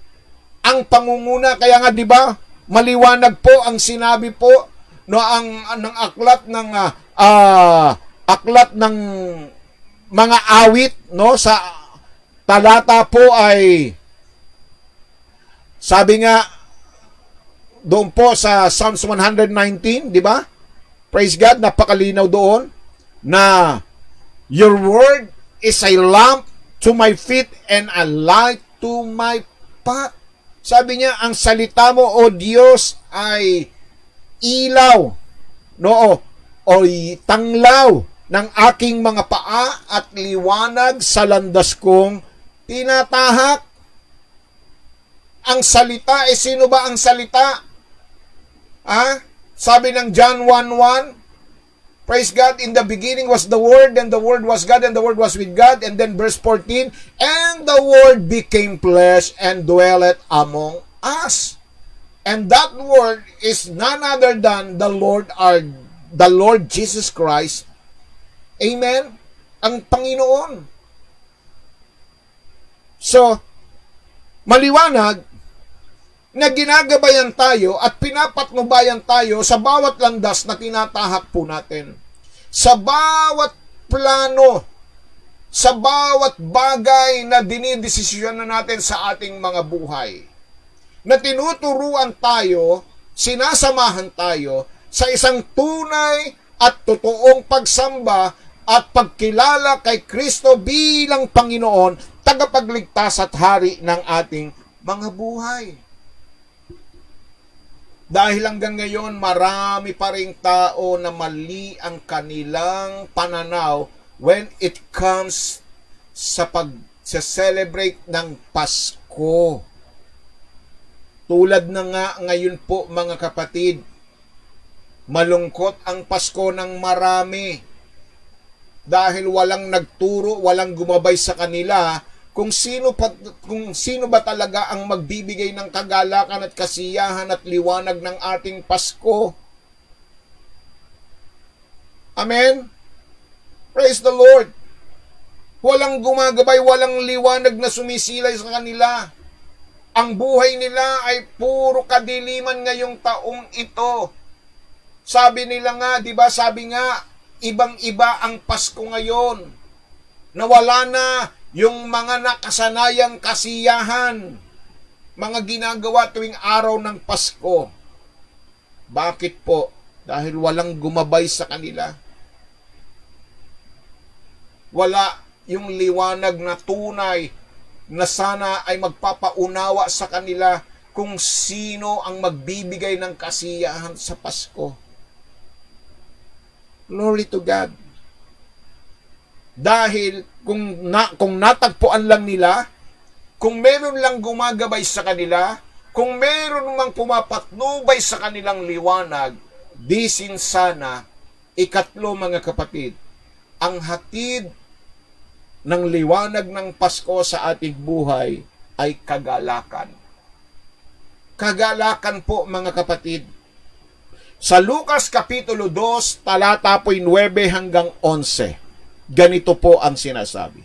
Speaker 2: ang pangunguna, kaya nga 'di ba? Maliwanag po ang sinabi po no ang aklat ng mga awit no sa talata po ay sabi nga doon po sa Psalms 119, 'di ba? Praise God, napakalinaw doon na your word is a lamp to my feet and a light to my path. Sabi niya, ang salita mo, O Diyos, ay ilaw, o tanglaw ng aking mga paa at liwanag sa landas kong tinatahak. Ang salita, sino ba ang salita? Sabi ng John 1:1, praise God, in the beginning was the Word, and the Word was God, and the Word was with God. And then verse 14, and the Word became flesh and dwelleth among us. And that Word is none other than the Lord Jesus Christ. Amen? Ang Panginoon. So, maliwanag na ginagabayan tayo at pinapatnubayan tayo sa bawat landas na tinatahak po natin. Sa bawat plano, sa bawat bagay na dinidesisyon na natin sa ating mga buhay. Na tinuturuan tayo, sinasamahan tayo sa isang tunay at totoong pagsamba at pagkilala kay Kristo bilang Panginoon, tagapagligtas at hari ng ating mga buhay. Dahil hanggang ngayon, marami pa ring tao na mali ang kanilang pananaw when it comes sa pag-celebrate ng Pasko. Tulad na nga ngayon po, mga kapatid, malungkot ang Pasko ng marami. Dahil walang nagturo, walang gumabay sa kanila kung sino ba talaga ang magbibigay ng kagalakan at kasiyahan at liwanag ng ating Pasko. Amen? Praise the Lord. Walang gumagabay, walang liwanag na sumisilay sa kanila. Ang buhay nila ay puro kadiliman ngayong taong ito. Sabi nila nga, di ba, sabi nga, ibang-iba ang Pasko ngayon. Nawala na yung mga nakasanayang kasiyahan, mga ginagawa tuwing araw ng Pasko. Bakit po? Dahil walang gumabay sa kanila. Wala yung liwanag na tunay na sana ay magpapaunawa sa kanila kung sino ang magbibigay ng kasiyahan sa Pasko. Glory to God. Dahil kung natagpuan lang nila, kung meron lang gumagabay sa kanila, kung meron mang pumapatnubay sa kanilang liwanag, disin sana, ikatlo mga kapatid, ang hatid ng liwanag ng Pasko sa ating buhay ay kagalakan. Kagalakan po mga kapatid. Sa Lucas Kapitulo 2, talata po 9 hanggang 11, ganito po ang sinasabi.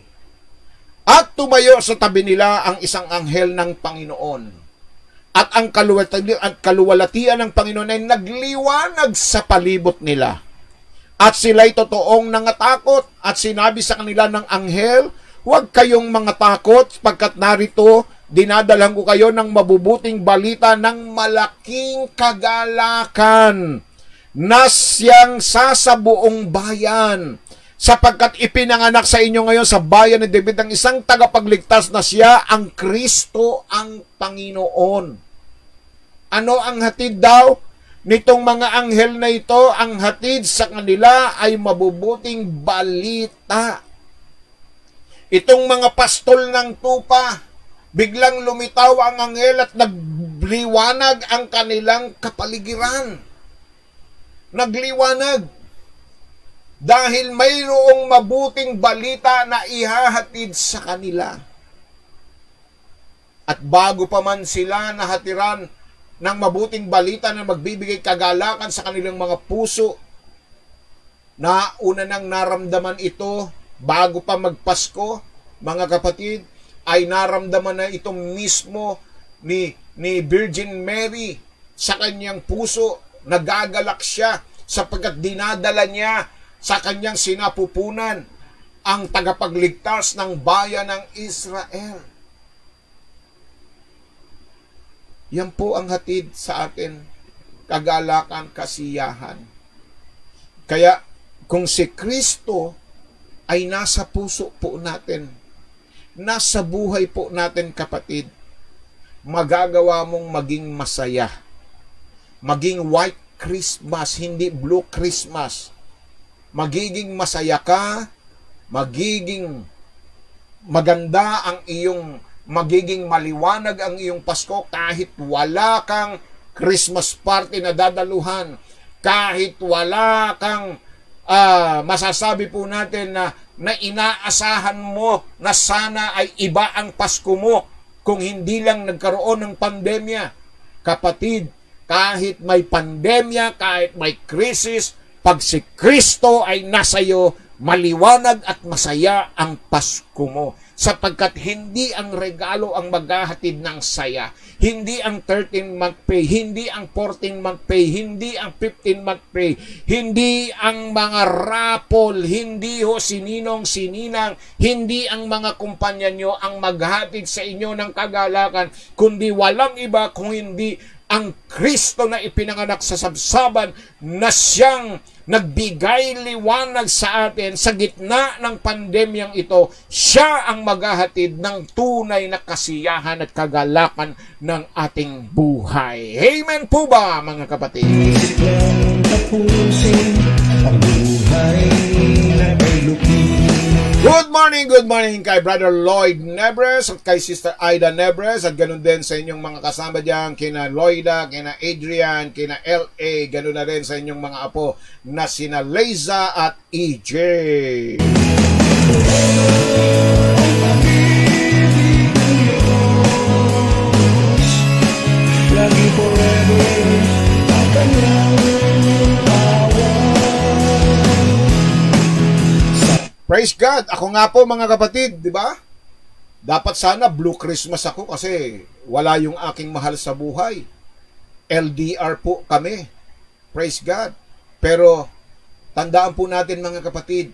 Speaker 2: At tumayo sa tabi nila ang isang anghel ng Panginoon. At ang kaluwalhatian ng Panginoon ay nagliwanag sa palibot nila. At sila'y totoong nangatakot at sinabi sa kanila ng anghel, huwag kayong mga takot pagkat narito dinadalang ko kayo ng mabubuting balita ng malaking kagalakan na siyang sasabuong bayan. Sapagkat ipinanganak sa inyo ngayon sa bayan ni David ang isang tagapagligtas na siya ang Kristo ang Panginoon. Ano ang hatid daw nitong mga anghel na ito? Ang hatid sa kanila ay mabubuting balita. Itong mga pastol ng tupa, biglang lumitaw ang anghel at nagliwanag ang kanilang kapaligiran. Nagliwanag. Dahil mayroong mabuting balita na ihahatid sa kanila. At bago pa man sila nahatiran ng mabuting balita na magbibigay kagalakan sa kanilang mga puso, na una nang naramdaman ito bago pa magpasko, mga kapatid, ay naramdaman na ito mismo ni Virgin Mary sa kanyang puso. Nagagalak siya sapagkat dinadala niya sa kanyang sinapupunan ang tagapagligtas ng bayan ng Israel. Yan po ang hatid sa atin, kagalakan, kasiyahan. Kaya kung si Kristo ay nasa puso po natin, nasa buhay po natin kapatid, magagawa mong maging masaya. Maging white Christmas, hindi blue Christmas. Magiging masaya ka, magiging maganda ang iyong, magiging maliwanag ang iyong Pasko kahit wala kang Christmas party na dadaluhan, kahit wala kang masasabi po natin na inaasahan mo na sana ay iba ang Pasko mo kung hindi lang nagkaroon ng pandemya. Kapatid, kahit may pandemya, kahit may krisis, pag si Kristo ay nasa iyo, maliwanag at masaya ang Pasko mo. Sapagkat hindi ang regalo ang maghahatid ng saya. Hindi ang 13-month pay, hindi ang 14-month pay, hindi ang 15-month pay, hindi ang mga rapol, hindi ho sininong sininang, hindi ang mga kumpanya nyo ang maghatid sa inyo ng kagalakan, kundi walang iba kung hindi ang Kristo na ipinanganak sa sabsaban na siyang nagbigay liwanag sa atin sa gitna ng pandemyang ito. Siya ang maghahatid ng tunay na kasiyahan at kagalakan ng ating buhay. Amen po ba, mga kapatid?
Speaker 1: Isip lang tapusin ang buhay na may lupin.
Speaker 2: Good morning kay Brother Lloyd Nebres at kay Sister Aida Nebres at ganun din sa inyong mga kasama dyan, kina Lloyda, kina Adrian, kina L.A., ganun na rin sa inyong mga apo na sina Leiza at EJ.
Speaker 1: Lagi forever ang kanyang
Speaker 2: Praise God! Ako nga po mga kapatid, di ba? Dapat sana Blue Christmas ako kasi wala yung aking mahal sa buhay. LDR po kami. Praise God! Pero tandaan po natin mga kapatid,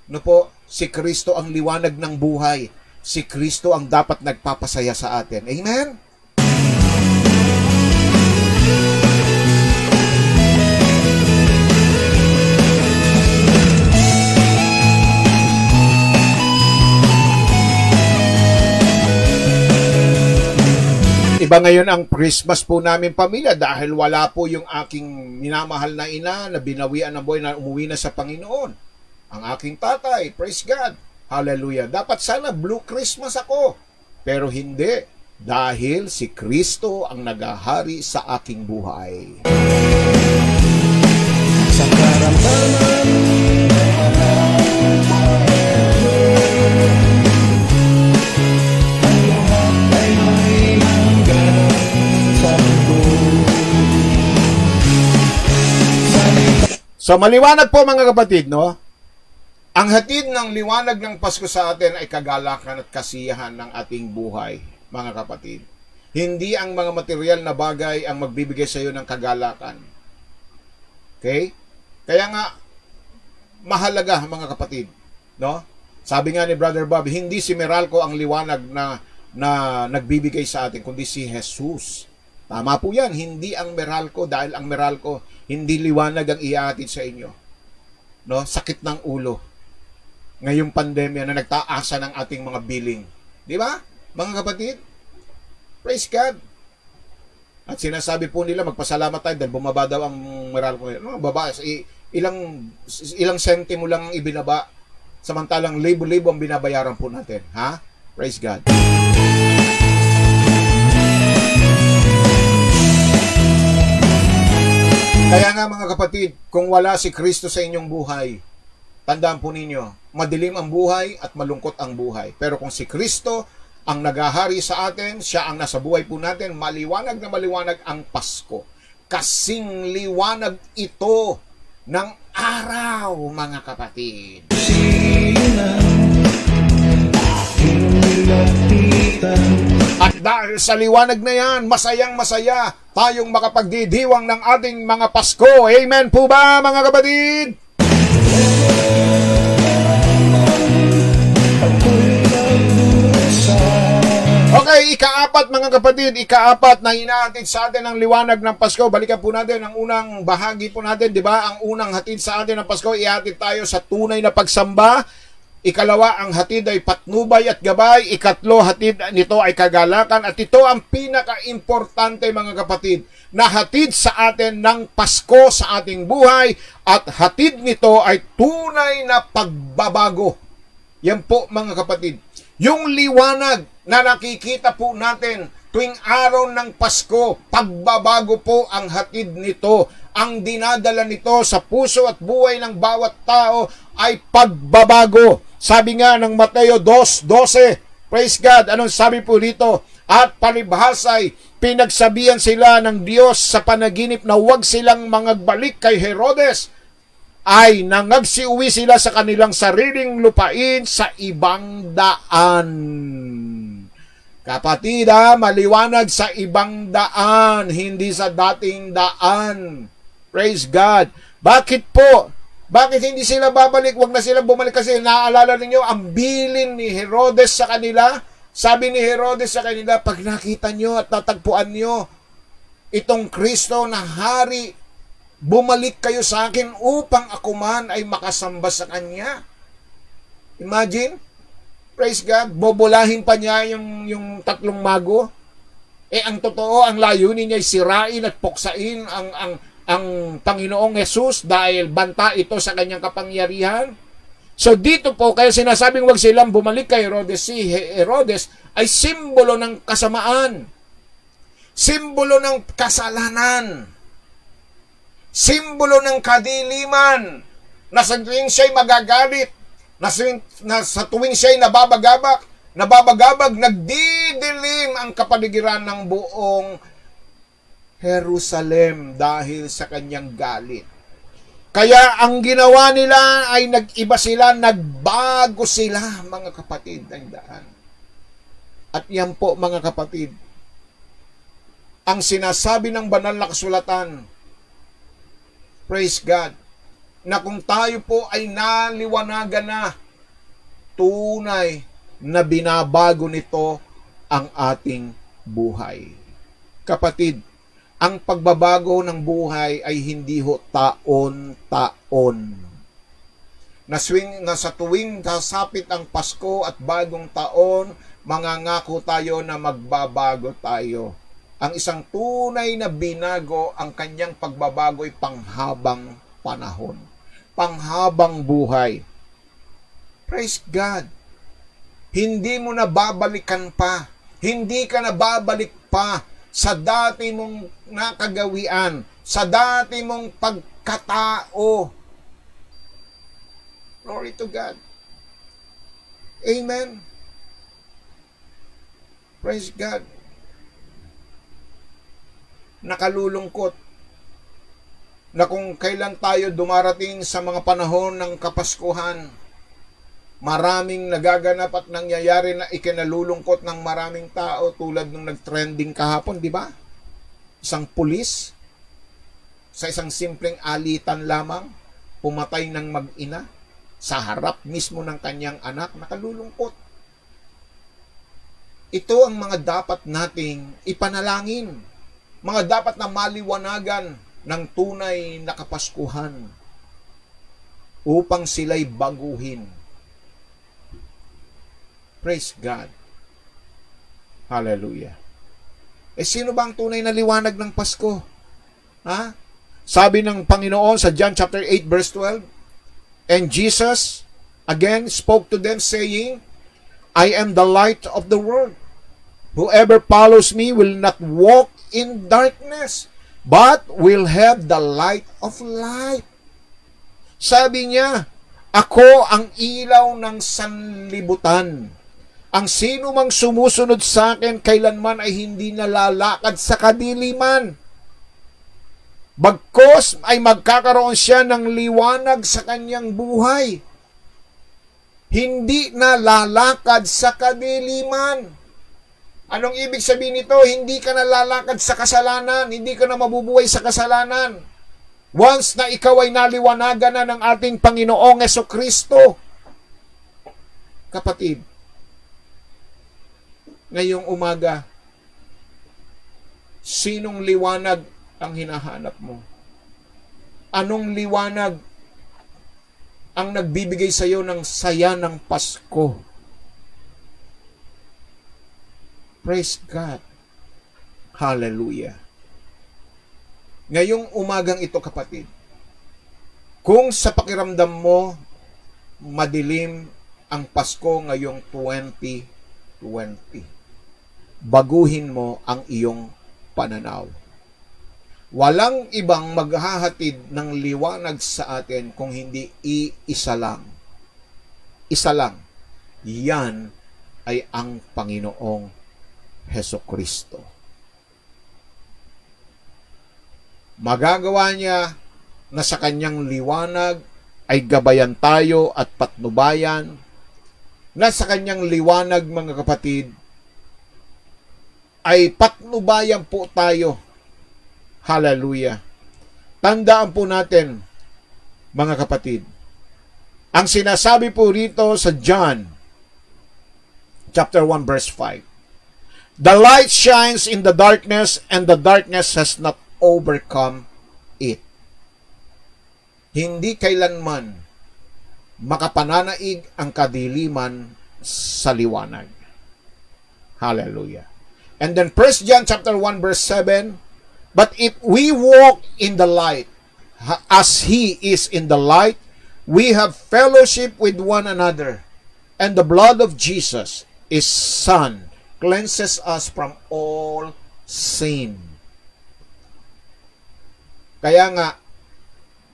Speaker 2: no po, si Kristo ang liwanag ng buhay. Si Kristo ang dapat nagpapasaya sa atin. Amen? Iba ngayon ang Christmas po namin pamilya dahil wala po yung aking minamahal na ina na binawian ng buhay na umuwi na sa Panginoon. Ang aking tatay, praise God, hallelujah. Dapat sana Blue Christmas ako, pero hindi dahil si Kristo ang nagahari sa aking buhay.
Speaker 1: Sa karamdaman ang lahat ay may hanggan sa mundo.
Speaker 2: So maliwanag po mga kapatid, no? Ang hatid ng liwanag ng Pasko sa atin ay kagalakan at kasiyahan ng ating buhay, mga kapatid. Hindi ang mga material na bagay ang magbibigay sa iyo ng kagalakan. Okay? Kaya nga, mahalaga mga kapatid, no? Sabi nga ni Brother Bob, hindi si Meralco ang liwanag na nagbibigay sa atin, kundi si Jesus. Tama po yan, hindi ang Meralco, dahil ang Meralco, hindi liwanag ang iaatid sa inyo. No? Sakit ng ulo. Ngayong pandemya na nagtaasa ng ating mga billing. Di ba, mga kapatid? Praise God. At sinasabi po nila, magpasalamat tayo dahil bumaba daw ang Meralco. No, baba, ilang sentimo lang ang ibinaba, samantalang libo-libo ang binabayaran po natin. Ha? Praise God. Kaya nga mga kapatid, kung wala si Kristo sa inyong buhay, tandaan po ninyo, madilim ang buhay at malungkot ang buhay. Pero kung si Kristo ang nagahari sa atin, siya ang nasa buhay po natin, maliwanag na maliwanag ang Pasko. Kasing liwanag ito ng araw, mga kapatid.
Speaker 1: Sino na aking nilapitan?
Speaker 2: At dahil sa liwanag na yan, masayang masaya tayong makapagdidiwang ng ating mga Pasko. Amen po ba, mga kapatid? Okay, ikaapat mga kapatid, ikaapat na hinahatid sa atin ang liwanag ng Pasko. Balikan po natin ang unang bahagi po natin, di ba? Ang unang hatid sa atin ng Pasko, ihatid tayo sa tunay na pagsamba. Ikalawa, ang hatid ay patnubay at gabay. Ikatlo, hatid nito ay kagalakan. At ito ang pinaka-importante mga kapatid, na hatid sa atin ng Pasko sa ating buhay. At hatid nito ay tunay na pagbabago. Yan po mga kapatid. Yung liwanag na nakikita po natin tuwing araw ng Pasko, pagbabago po ang hatid nito. Ang dinadala nito sa puso at buhay ng bawat tao ay pagbabago. Sabi nga ng Mateo 2:12, praise God, anong sabi po dito? At palibhasay, pinagsabihan sila ng Diyos sa panaginip na huwag silang mangagbalik kay Herodes, ay nangagsiuwi sila sa kanilang sariling lupain sa ibang daan. Kapatid, maliwanag sa ibang daan, hindi sa dating daan. Praise God. Bakit po? Bakit hindi sila babalik? Huwag na sila bumalik kasi naaalala ninyo ang bilin ni Herodes sa kanila. Sabi ni Herodes sa kanila, pag nakita nyo at natagpuan nyo itong Kristo na hari, bumalik kayo sa akin upang ako man ay makasamba sa Kanya. Imagine, praise God, bobolahin pa niya yung tatlong mago. Ang totoo, ang layunin niya ay sirain at puksain ang Panginoong Yesus dahil banta ito sa Kanyang kapangyarihan. So dito po, kaya sinasabing wag silang bumalik kay Herodes. Si Herodes ay simbolo ng kasamaan, simbolo ng kasalanan, simbolo ng kadiliman, na sa tuwing siya'y magagalit, na sa tuwing siya'y nababagabag, nagdidilim ang kapaligiran ng buong Jerusalem dahil sa kanyang galit. Kaya ang ginawa nila ay nag-iba sila, nagbago sila, mga kapatid, ng daan. At yan po, mga kapatid, ang sinasabi ng banal na kasulatan, praise God, na kung tayo po ay naliwanagan na, tunay na binabago nito ang ating buhay. Kapatid, ang pagbabago ng buhay ay hindi ho taon-taon. Na sa tuwing sasapit ang Pasko at bagong taon, mangangako tayo na magbabago tayo. Ang isang tunay na binago, ang kanyang pagbabago'y panghabang panahon. Panghabang buhay. Praise God. Hindi mo na babalikan pa. Hindi ka na babalik pa sa dati mong nakagawian, sa dati mong pagkatao. Glory to God. Amen. Praise God. Nakalulungkot na kung kailan tayo dumarating sa mga panahon ng Kapaskuhan, maraming nagaganap at nangyayari na ikinalulungkot ng maraming tao tulad nung nag-trending kahapon, di ba? Isang pulis sa isang simpleng alitan lamang, pumatay ng mag-ina sa harap mismo ng kanyang anak, nakalulungkot. Ito ang mga dapat nating ipanalangin, mga dapat na maliwanagan ng tunay na Kapaskuhan upang sila'y baguhin. Praise God. Hallelujah. Sino ba ang tunay na liwanag ng Pasko? Ha? Sabi ng Panginoon sa John chapter 8 verse 12, and Jesus again spoke to them saying, I am the light of the world. Whoever follows me will not walk in darkness, but will have the light of life. Sabi niya, ako ang ilaw ng sanlibutan. Ang sino mang sumusunod sa akin kailanman ay hindi nalalakad sa kadiliman. Bagkus ay magkakaroon siya ng liwanag sa kanyang buhay. Hindi nalalakad sa kadiliman. Anong ibig sabihin nito? Hindi ka nalalakad sa kasalanan. Hindi ka na mabubuhay sa kasalanan. Once na ikaw ay naliwanagan na ng ating Panginoong Jesucristo. Kapatid, ngayong umaga, sinong liwanag ang hinahanap mo? Anong liwanag ang nagbibigay sa iyo ng saya ng Pasko? Praise God. Hallelujah. Ngayong umagang ito, kapatid, kung sa pakiramdam mo, madilim ang Pasko ngayong 2020, baguhin mo ang iyong pananaw. Walang ibang maghahatid ng liwanag sa atin kung hindi iisa lang. Isa lang. Yan ay ang Panginoong Hesukristo. Magagawa niya na sa kanyang liwanag ay gabayan tayo at patnubayan, na sa kanyang liwanag, mga kapatid, ay patnubayan po tayo. Hallelujah. Tandaan po natin, mga kapatid, ang sinasabi po rito sa John chapter 1 verse 5, the light shines in the darkness, and the darkness has not overcome it. Hindi kailanman makapananaig ang kadiliman sa liwanag. Hallelujah. And then 1 John chapter 1 verse 7, but if we walk in the light, as He is in the light, we have fellowship with one another, and the blood of Jesus, His Son, cleanses us from all sin. Kaya nga,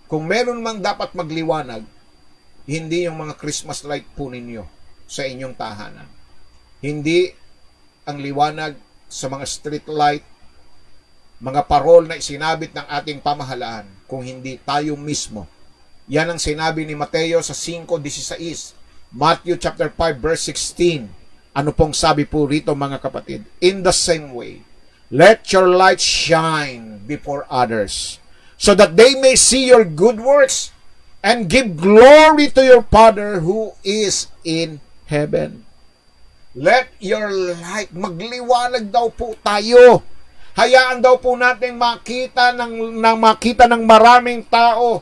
Speaker 2: kung meron mang dapat magliwanag, hindi yung mga Christmas light po ninyo sa inyong tahanan. Hindi ang liwanag sa mga street light, mga parol na isinabit ng ating pamahalaan, kung hindi tayo mismo. Yan ang sinabi ni Mateo sa 5:16, Matthew chapter 5 verse 16. Ano pong sabi po rito, mga kapatid? In the same way, let your light shine before others, so that they may see your good works and give glory to your Father who is in heaven. Let your light, magliwanag daw po tayo. Hayaan daw po natin makita ng maraming tao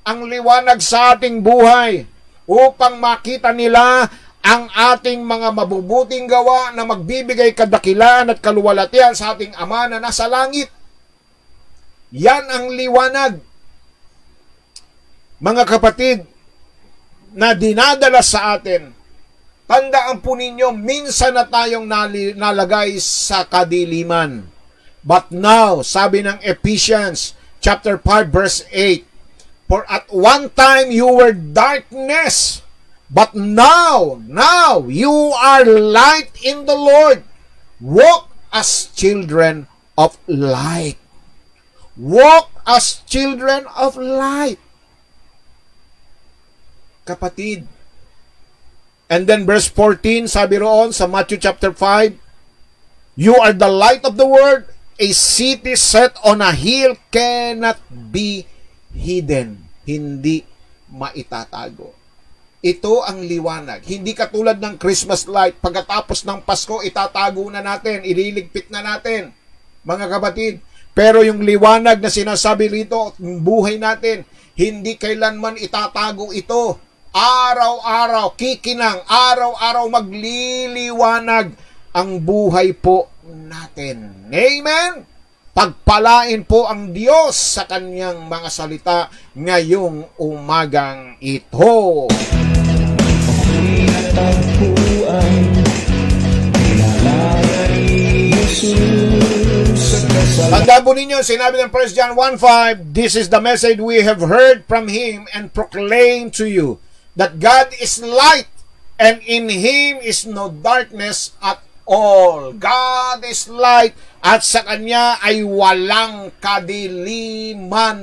Speaker 2: ang liwanag sa ating buhay, upang makita nila ang ating mga mabubuting gawa na magbibigay kadakilaan at kaluwalhatian sa ating Ama na nasa langit. Yan ang liwanag, mga kapatid, na dinadala sa atin. Tandaan po ninyo, minsan na tayong nalagay sa kadiliman. But now, sabi ng Ephesians chapter 5 verse 8, for at one time you were darkness, but now you are light in the Lord. Walk as children of light. Walk as children of light. Kapatid. And then verse 14, sabi roon sa Matthew chapter 5, you are the light of the world. A city set on a hill cannot be hidden. Hindi maitatago. Ito ang liwanag. Hindi katulad ng Christmas light. Pagkatapos ng Pasko, itatago na natin, ililigpit na natin. Mga kapatid, pero yung liwanag na sinasabi rito, yung buhay natin, hindi kailanman itatago ito. Araw-araw, kikinang, araw-araw magliliwanag ang buhay po natin. Amen? Pagpalain po ang Diyos sa kanyang mga salita ngayong umagang ito.
Speaker 1: Natagpuan, kilala ni Jesus.
Speaker 2: Tandaan po ninyo, sinabi ng 1 John 1:5, this is the message we have heard from Him and proclaim to you, that God is light, and in Him is no darkness at all. God is light, at sa Kanya ay walang kadiliman.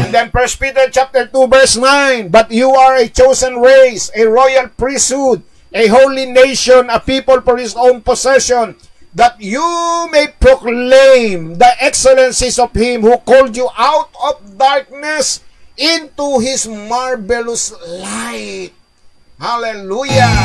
Speaker 2: And then 1 Peter chapter 2 verse 9, but you are a chosen race, a royal priesthood, a holy nation, a people for His own possession, that you may proclaim the excellencies of Him who called you out of darkness into His marvelous light. Hallelujah!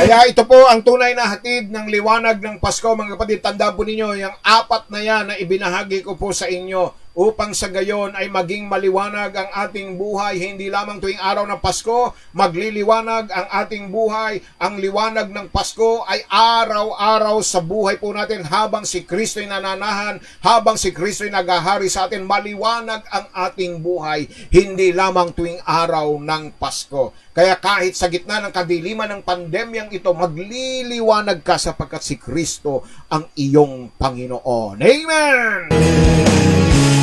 Speaker 2: Kaya ito po ang tunay na hatid ng liwanag ng Pasko, mga kapatid. Tandaan po ninyo, yung apat na yan na ibinahagi ko po sa inyo upang sa gayon ay maging maliwanag ang ating buhay. Hindi lamang tuwing araw ng Pasko, magliliwanag ang ating buhay. Ang liwanag ng Pasko ay araw-araw sa buhay po natin habang si Kristo'y nananahan, habang si Kristo'y naghahari sa atin. Maliwanag ang ating buhay, hindi lamang tuwing araw ng Pasko. Kaya kahit sa gitna ng kadiliman ng pandemyang ito, magliliwanag ka sapagkat si Kristo ang iyong Panginoon. Amen!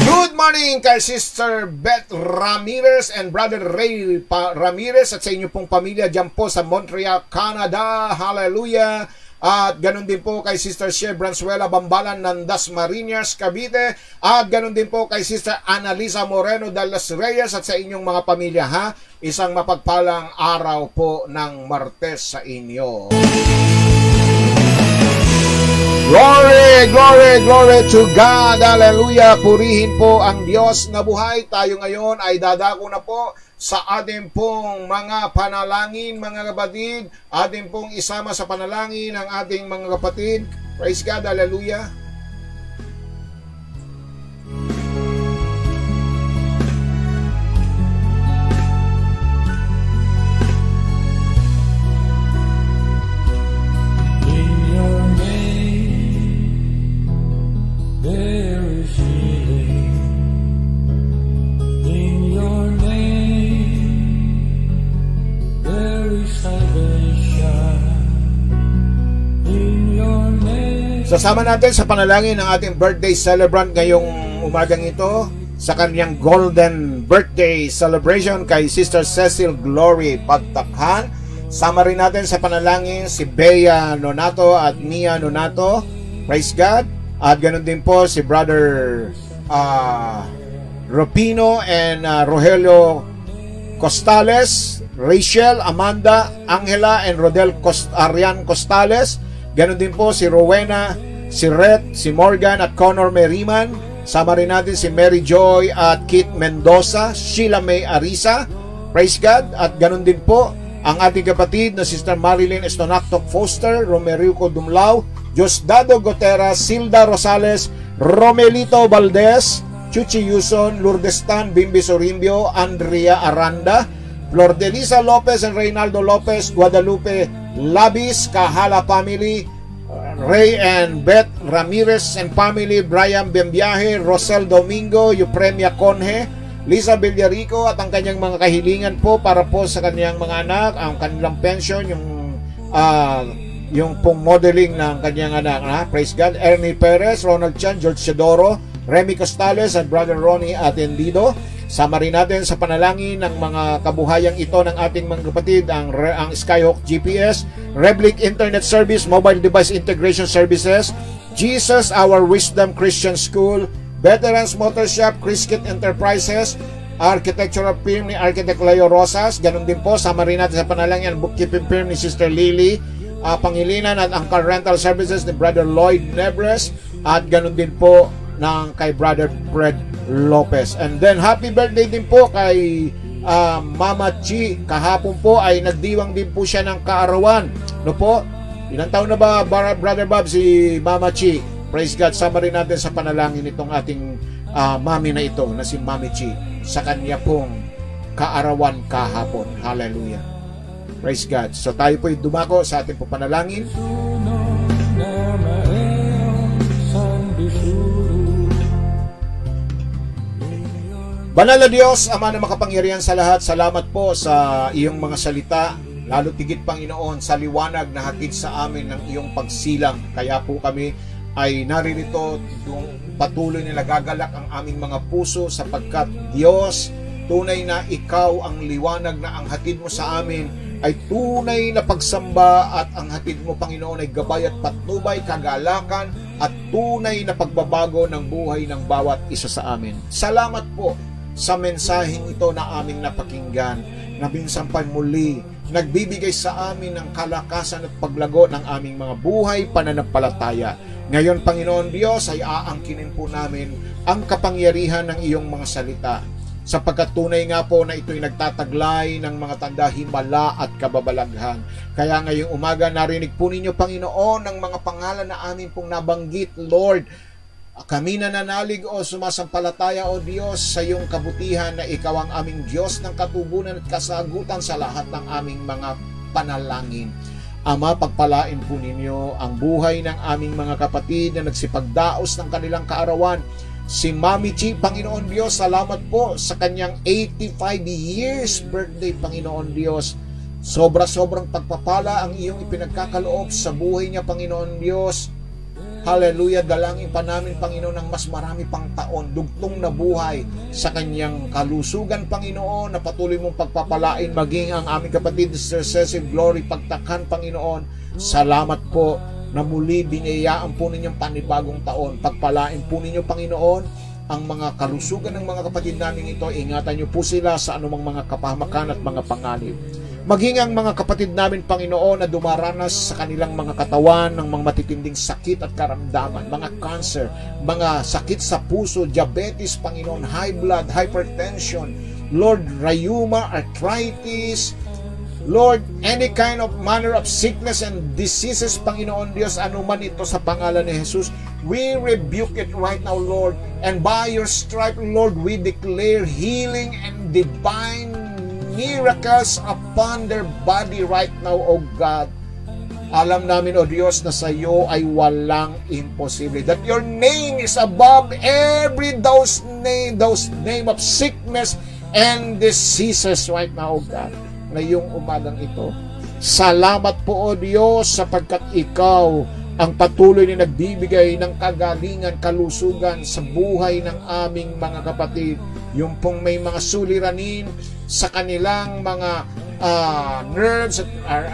Speaker 2: Good morning kay Sister Beth Ramirez and Brother Ray Ramirez at sa inyo pong pamilya dyan po sa Montreal, Canada. Hallelujah! At ganun din po kay Sister Shea Branzuela Bambalan ng Dasmariñas, Cavite. At ganun din po kay Sister Annalisa Moreno de las Reyes at sa inyong mga pamilya, ha? Isang mapagpalang araw po ng Martes sa inyo. Glory, glory, glory to God. Hallelujah. Purihin po ang Diyos na buhay. Tayo ngayon ay dadako na po sa ating pong mga panalangin, mga kapatid. Ating pong isama sa panalangin ang ating mga kapatid. Praise God. Hallelujah. Sasama natin sa panalangin ng ating birthday celebrant ngayong umagang ito sa kanyang golden birthday celebration kay Sister Cecil Glory Pagtakhan. Sama rin natin sa panalangin si Bea Nonato at Nia Nonato. Praise God. At ganoon din po si Brother Rupino and Rogelio Costales, Rachel, Amanda, Angela, and Rodel Arian Costales. Ganon din po si Rowena si Rhett, si Morgan at Connor Merriman. Sama rin natin si Mary Joy at Kit Mendoza, Sheila May Arisa. Praise God. At ganun din po ang ating kapatid na Sister Marilyn Estonactoc Foster, Romerico Dumlao, Diosdado Gotera, Silda Rosales, Romelito Valdez, Chuchi Yuson, Lourdestan Bimbi Sorimbio, Andrea Aranda, Flordelisa Lopez and Reynaldo Lopez, Guadalupe Labis, Kahala Family, Ray and Beth Ramirez and family, Brian Bembiahe, Rosel Domingo, Eupremia Conje, Lisa Villarico at ang kanyang mga kahilingan po para po sa kanyang mga anak, ang kanilang pension, yung pong modeling ng kanyang anak, praise God, Ernie Perez, Ronald Chan, George Sedoro, Remy Costales at Brother Ronnie Atendido. Sama rin natin sa panalangin ng mga kabuhayang ito ng ating mga kapatid, ang Skyhawk GPS, Reblick Internet Service, Mobile Device Integration Services, Jesus Our Wisdom Christian School, Veterans Motor Shop, Criskit Enterprises, Architectural Firm ni Architect Leo Rosas. Ganun din po, sama rin natin sa panalangin ang bookkeeping firm ni Sister Lily Pangilinan at ang car rental services ni Brother Lloyd Nebres, at ganun din po ng kay Brother Fred Lopez. And then happy birthday din po kay Mama Chi. Kahapon po ay nagdiwang din po siya ng kaarawan. No po? Ilang taon na ba, Brother Bob, si Mama Chi? Praise God. Sama rin natin sa panalangin itong ating mami na ito na si Mami Chi sa kanya pong kaarawan kahapon. Hallelujah. Praise God. So tayo po dumako sa ating panalangin. Banal na Diyos, Ama na makapangyarihan sa lahat, salamat po sa iyong mga salita, lalo tigit Panginoon sa liwanag na hatid sa amin ng iyong pagsilang. Kaya po kami ay naririto patuloy na nagagalak ang aming mga puso sapagkat Diyos, tunay na ikaw ang liwanag na ang hatid mo sa amin ay tunay na pagsamba, at ang hatid mo Panginoon ay gabay at patnubay, kagalakan at tunay na pagbabago ng buhay ng bawat isa sa amin. Salamat po sa mensaheng ito na aming napakinggan, na minsan pa muli nagbibigay sa amin ng kalakasan at paglago ng aming mga buhay pananampalataya. Ngayon, Panginoon Diyos, ay aangkinin po namin ang kapangyarihan ng iyong mga salita, sapagkat tunay nga po na ito'y nagtataglay ng mga tanda, himala at kababalaghan. Kaya ngayong umaga narinig po ninyo, Panginoon, ng mga pangalan na amin pong nabanggit, Lord. Kami nananalig o sumasampalataya, O Diyos, sa iyong kabutihan na ikaw ang aming Diyos ng katugunan at kasagutan sa lahat ng aming mga panalangin. Ama, pagpalain po ninyo ang buhay ng aming mga kapatid na nagsipagdaos ng kanilang kaarawan. Si Mami Chi, Panginoon Diyos, salamat po sa kanyang 85 years birthday, Panginoon Diyos. Sobra-sobrang pagpapala ang iyong ipinagkakaloob sa buhay niya, Panginoon Diyos. Hallelujah, dalangin pa namin, Panginoon, ng mas marami pang taon, dugtong na buhay sa kanyang kalusugan, Panginoon, na patuloy mong pagpapalain, maging ang aming kapatid, Sir Cecil Glory, pagtakhan, Panginoon. Salamat po na muli binayaan po ninyong panibagong taon. Pagpalain po ninyo, Panginoon, ang mga kalusugan ng mga kapatid namin ito. Ingatan niyo po sila sa anumang mga kapahamakan at mga panganib. Maging ang mga kapatid namin, Panginoon, na dumaranas sa kanilang mga katawan ng mga matitinding sakit at karamdaman, mga cancer, mga sakit sa puso, diabetes, Panginoon, high blood, hypertension, Lord, rheuma, arthritis, Lord, any kind of manner of sickness and diseases, Panginoon Diyos, anuman ito sa pangalan ni Jesus, we rebuke it right now, Lord, and by your stripe, Lord, we declare healing and divine miracles upon their body right now, O God. Alam namin, O Diyos, na sa iyo ay walang imposible. That your name is above every those name of sickness and diseases right now, O God. Ngayong umagang ito, salamat po, O Diyos, sapagkat ikaw ang patuloy na nagbibigay ng kagalingan, kalusugan sa buhay ng aming mga kapatid. Yung pong may mga suliranin sa kanilang mga nerves at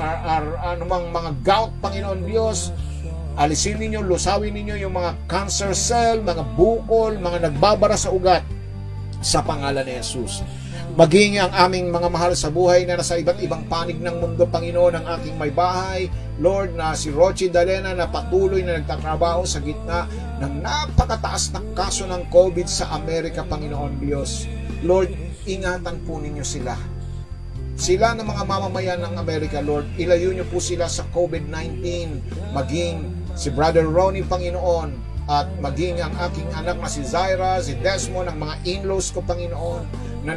Speaker 2: anumang mga gout, Panginoon Diyos, alisin ninyo, lusawin ninyo yung mga cancer cell, mga bukol, mga nagbabara sa ugat. sa pangalan ni Jesus. Maging ang aming mga mahal sa buhay na nasa iba't ibang panig ng mundo, Panginoon, ang aking may bahay, Lord, na si Rochi Dalena na patuloy na nagtatrabaho sa gitna ng napakataas na kaso ng COVID sa Amerika, Panginoon Diyos. Lord, ingatan po ninyo sila. Sila na mga mamamayan ng Amerika, Lord, ilayo niyo po sila sa COVID-19, maging si Brother Ronnie, Panginoon, at maging ang aking anak na si Zaira, si Desmond, ang mga in-laws ko, Panginoon, na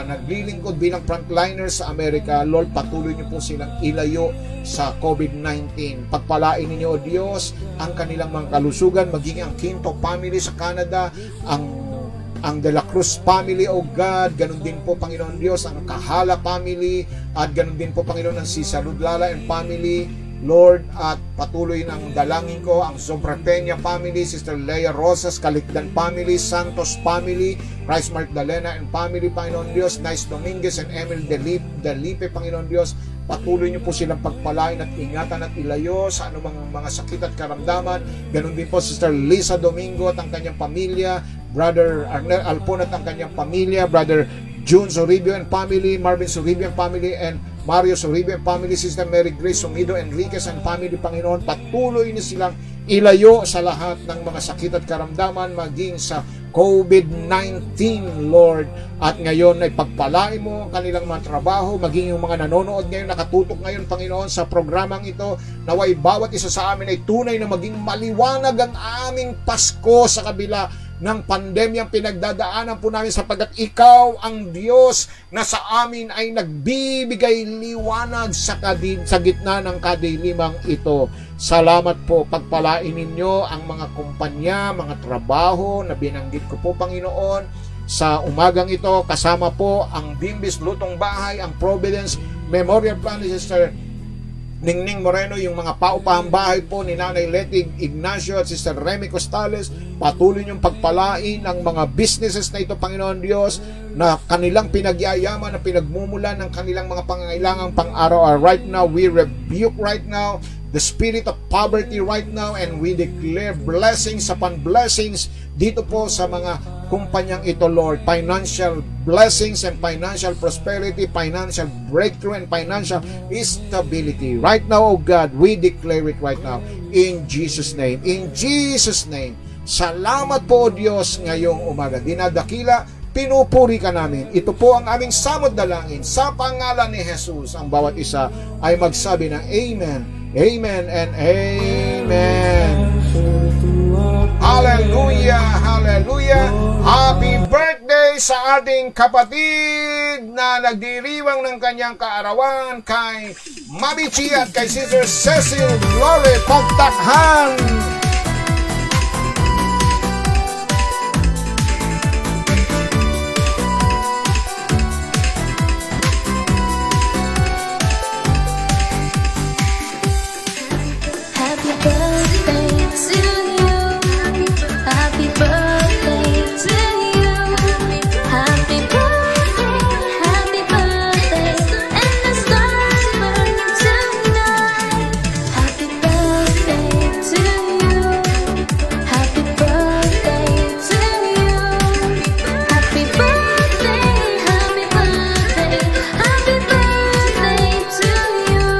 Speaker 2: naglilingkod bilang frontliners sa Amerika. Lord, patuloy niyo po silang ilayo sa COVID-19. Pagpalain ninyo, O Diyos, ang kanilang mga kalusugan, maging ang Quinto family sa Canada, ang De La Cruz family, O God, ganun din po, Panginoon Diyos, ang Kahala family, at ganun din po, Panginoon, ang si Saludlala and family, Lord, at patuloy ng dalangin ko ang Sobra Peña family, Sister Leia Rosas, Kalikdan family, Santos family, Christ Mark Dalena and family, Panginoon Diyos, Nice Dominguez and Emil Delipe, Panginoon Diyos, patuloy niyo po silang pagpalain at ingatan at ilayo sa anumang mga sakit at karamdaman. Ganun din po Sister Lisa Domingo at ang kanyang pamilya, Brother Arnel Alpon at ang kanyang pamilya, Brother June Soribio and family, Marvin Soribio and family, and Mario Soribio and family, Sister Mary Grace Sumido Enriquez and family, Panginoon, patuloy niyo silang ilayo sa lahat ng mga sakit at karamdaman, maging sa COVID-19, Lord. At ngayon ay pagpalain mo ang kanilang mga trabaho, maging yung mga nanonood ngayon, nakatutok ngayon, Panginoon, sa programang ito, naway bawat isa sa amin ay tunay na maging maliwanag ang aming Pasko sa kabila ng pandemyang pinagdadaanan po namin, sapagkat ikaw ang Diyos na sa amin ay nagbibigay liwanag sa gitna ng kadilimang ito. Salamat po, pagpalain ninyo ang mga kumpanya, mga trabaho na binanggit ko po, Panginoon, sa umagang ito, kasama po ang Bimbis Lutong Bahay, ang Providence Memorial Plan ni Sister Ningning Moreno, yung mga paupahang bahay po ni Nanay Leti Ignacio at Sister Remy Costales. Patuloy niyong pagpalain ang mga businesses na ito, Panginoon Diyos, na kanilang pinagyayaman, na pinagmumulan ng kanilang mga pangangailangang pang-araw. Right now, we rebuke right now the spirit of poverty right now, and we declare blessings upon blessings dito po sa mga kumpanyang ito, Lord. Financial blessings and financial prosperity, financial breakthrough and financial stability. Right now, oh God, we declare it right now in Jesus' name. In Jesus' name. Salamat po, O Diyos, ngayong umaga. Dinadakila, pinupuri ka namin. Ito po ang aming samod dalangin sa pangalan ni Jesus. Ang bawat isa ay magsabi ng Amen, Amen, and Amen. Hallelujah, hallelujah. Happy birthday sa ating kapatid na nagdiriwang ng kanyang kaarawan, kay Mami Chi at kay Sister Cecil Glory. Pagtakhan!
Speaker 3: Happy birthday to you. Happy birthday to you. Happy birthday, and the stars burn tonight. Happy birthday to you. Happy birthday to you. Happy birthday, happy birthday, happy birthday to you.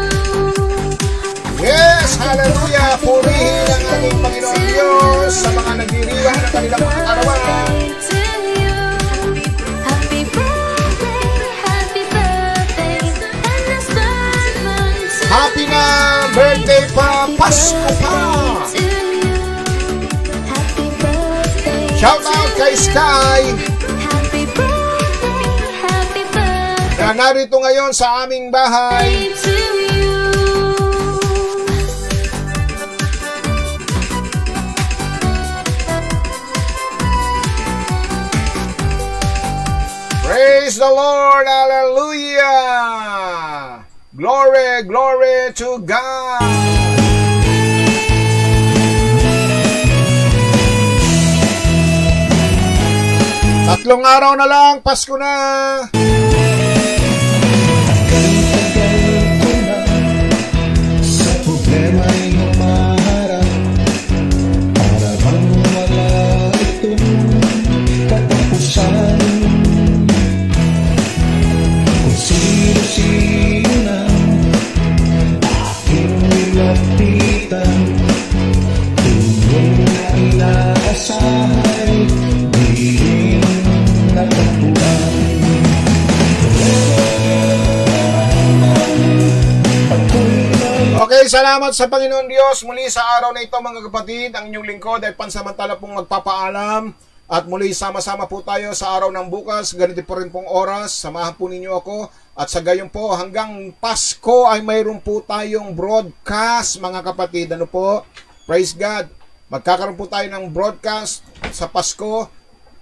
Speaker 2: Yes, hallelujah! Purihin ang ating Panginoon Diyos sa mga nagdiriwang ng kanilang mga kaarawan.
Speaker 3: Happy birthday, and the stars burn
Speaker 2: Happy na birthday pa! Pasko pa!
Speaker 3: to you. Happy birthday,
Speaker 2: Shout out kay Sky
Speaker 3: happy birthday
Speaker 2: na narito ngayon sa aming bahay.
Speaker 3: to you.
Speaker 2: Praise the Lord! Hallelujah! Glory, glory to God! Tatlong araw na lang, Pasko na!
Speaker 1: Sa problema'y humaharap, para bang wala itong katapusan.
Speaker 2: Okay, salamat sa Panginoon Diyos. Muli sa araw na ito mga kapatid, ang inyong lingkod ay pansamantala pong magpapaalam. At muli sama-sama po tayo sa araw ng bukas. Ganito po rin pong oras. Samahan po ninyo ako. At sa gayon po, hanggang Pasko ay mayroon po tayong broadcast mga kapatid. Ano po? Praise God. Magkakaroon po tayo ng broadcast sa Pasko.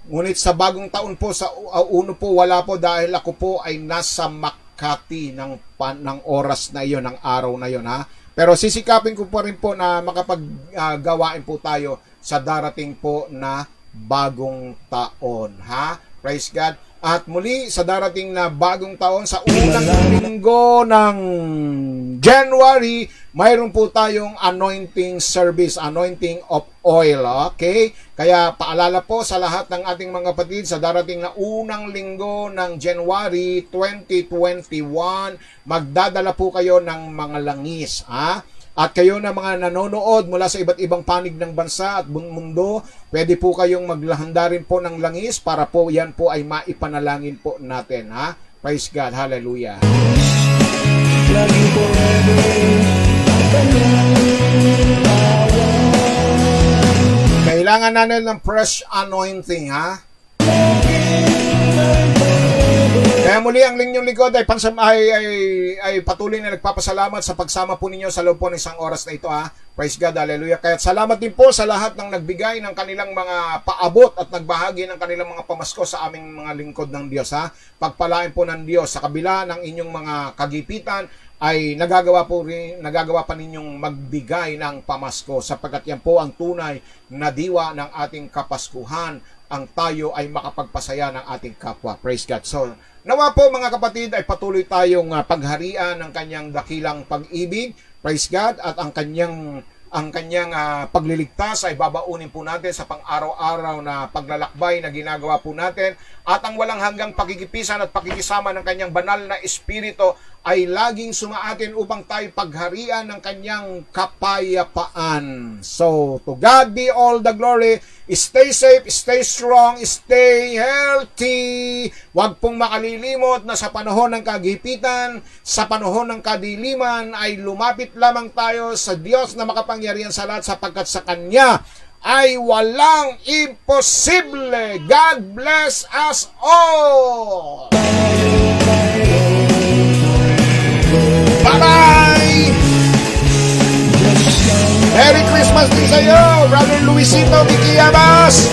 Speaker 2: Ngunit sa bagong taon po, sa uno po, wala po dahil ako po ay nasa Makati ng oras na iyon, ng araw na iyon, ha? Pero sisikapin ko pa rin po na makapaggawain po tayo sa darating po na bagong taon, ha? Praise God. At muli sa darating na bagong taon, sa unang linggo ng January, mayroon po tayong anointing service, anointing of oil, okay? Kaya paalala po sa lahat ng ating mga kapatid, sa darating na unang linggo ng January 2021, magdadala po kayo ng mga langis, ha? At kayo na mga nanonood mula sa iba't ibang panig ng bansa at mundo, pwede po kayong maglahanda rin po ng langis para po yan po ay maipanalangin po natin, ha? Praise God, hallelujah.
Speaker 1: Lagi forever
Speaker 2: Kailangan natin ng fresh anointing, ha? Kaya muli ang linyong likod ay patuloy na nagpapasalamat sa pagsama po ninyo sa loob po ng isang oras na ito, ha. Praise God, hallelujah. Kaya salamat din po sa lahat ng nagbigay ng kanilang mga paabot at nagbahagi ng kanilang mga pamasko sa aming mga lingkod ng Diyos, ha. Pagpalain po ng Diyos sa kabila ng inyong mga kagipitan ay nagagawa pa ninyong magbigay ng pamasko sapagkat yan po ang tunay na diwa ng ating kapaskuhan, ang tayo ay makapagpasaya ng ating kapwa. Praise God. So, nawa po mga kapatid ay patuloy tayong pagharian ng kanyang dakilang pag-ibig. Praise God. At ang kanyang pagliligtas ay babaunin po natin sa pang-araw-araw na paglalakbay na ginagawa po natin. At ang walang hanggang pakikipisan at pakikisama ng kanyang banal na espiritu ay laging sumaatin upang tayo pagharian ng kanyang kapayapaan. So, to God be all the glory. Stay safe, stay strong, stay healthy. Huwag pong makalilimot na sa panahon ng kagipitan, sa panahon ng kadiliman, ay lumapit lamang tayo sa Diyos na makapangyarihan sa lahat sapagkat sa Kanya ay walang imposible. God bless us all. Bye-bye! Merry Christmas din sa iyo, Brother Luisito Viquiabas!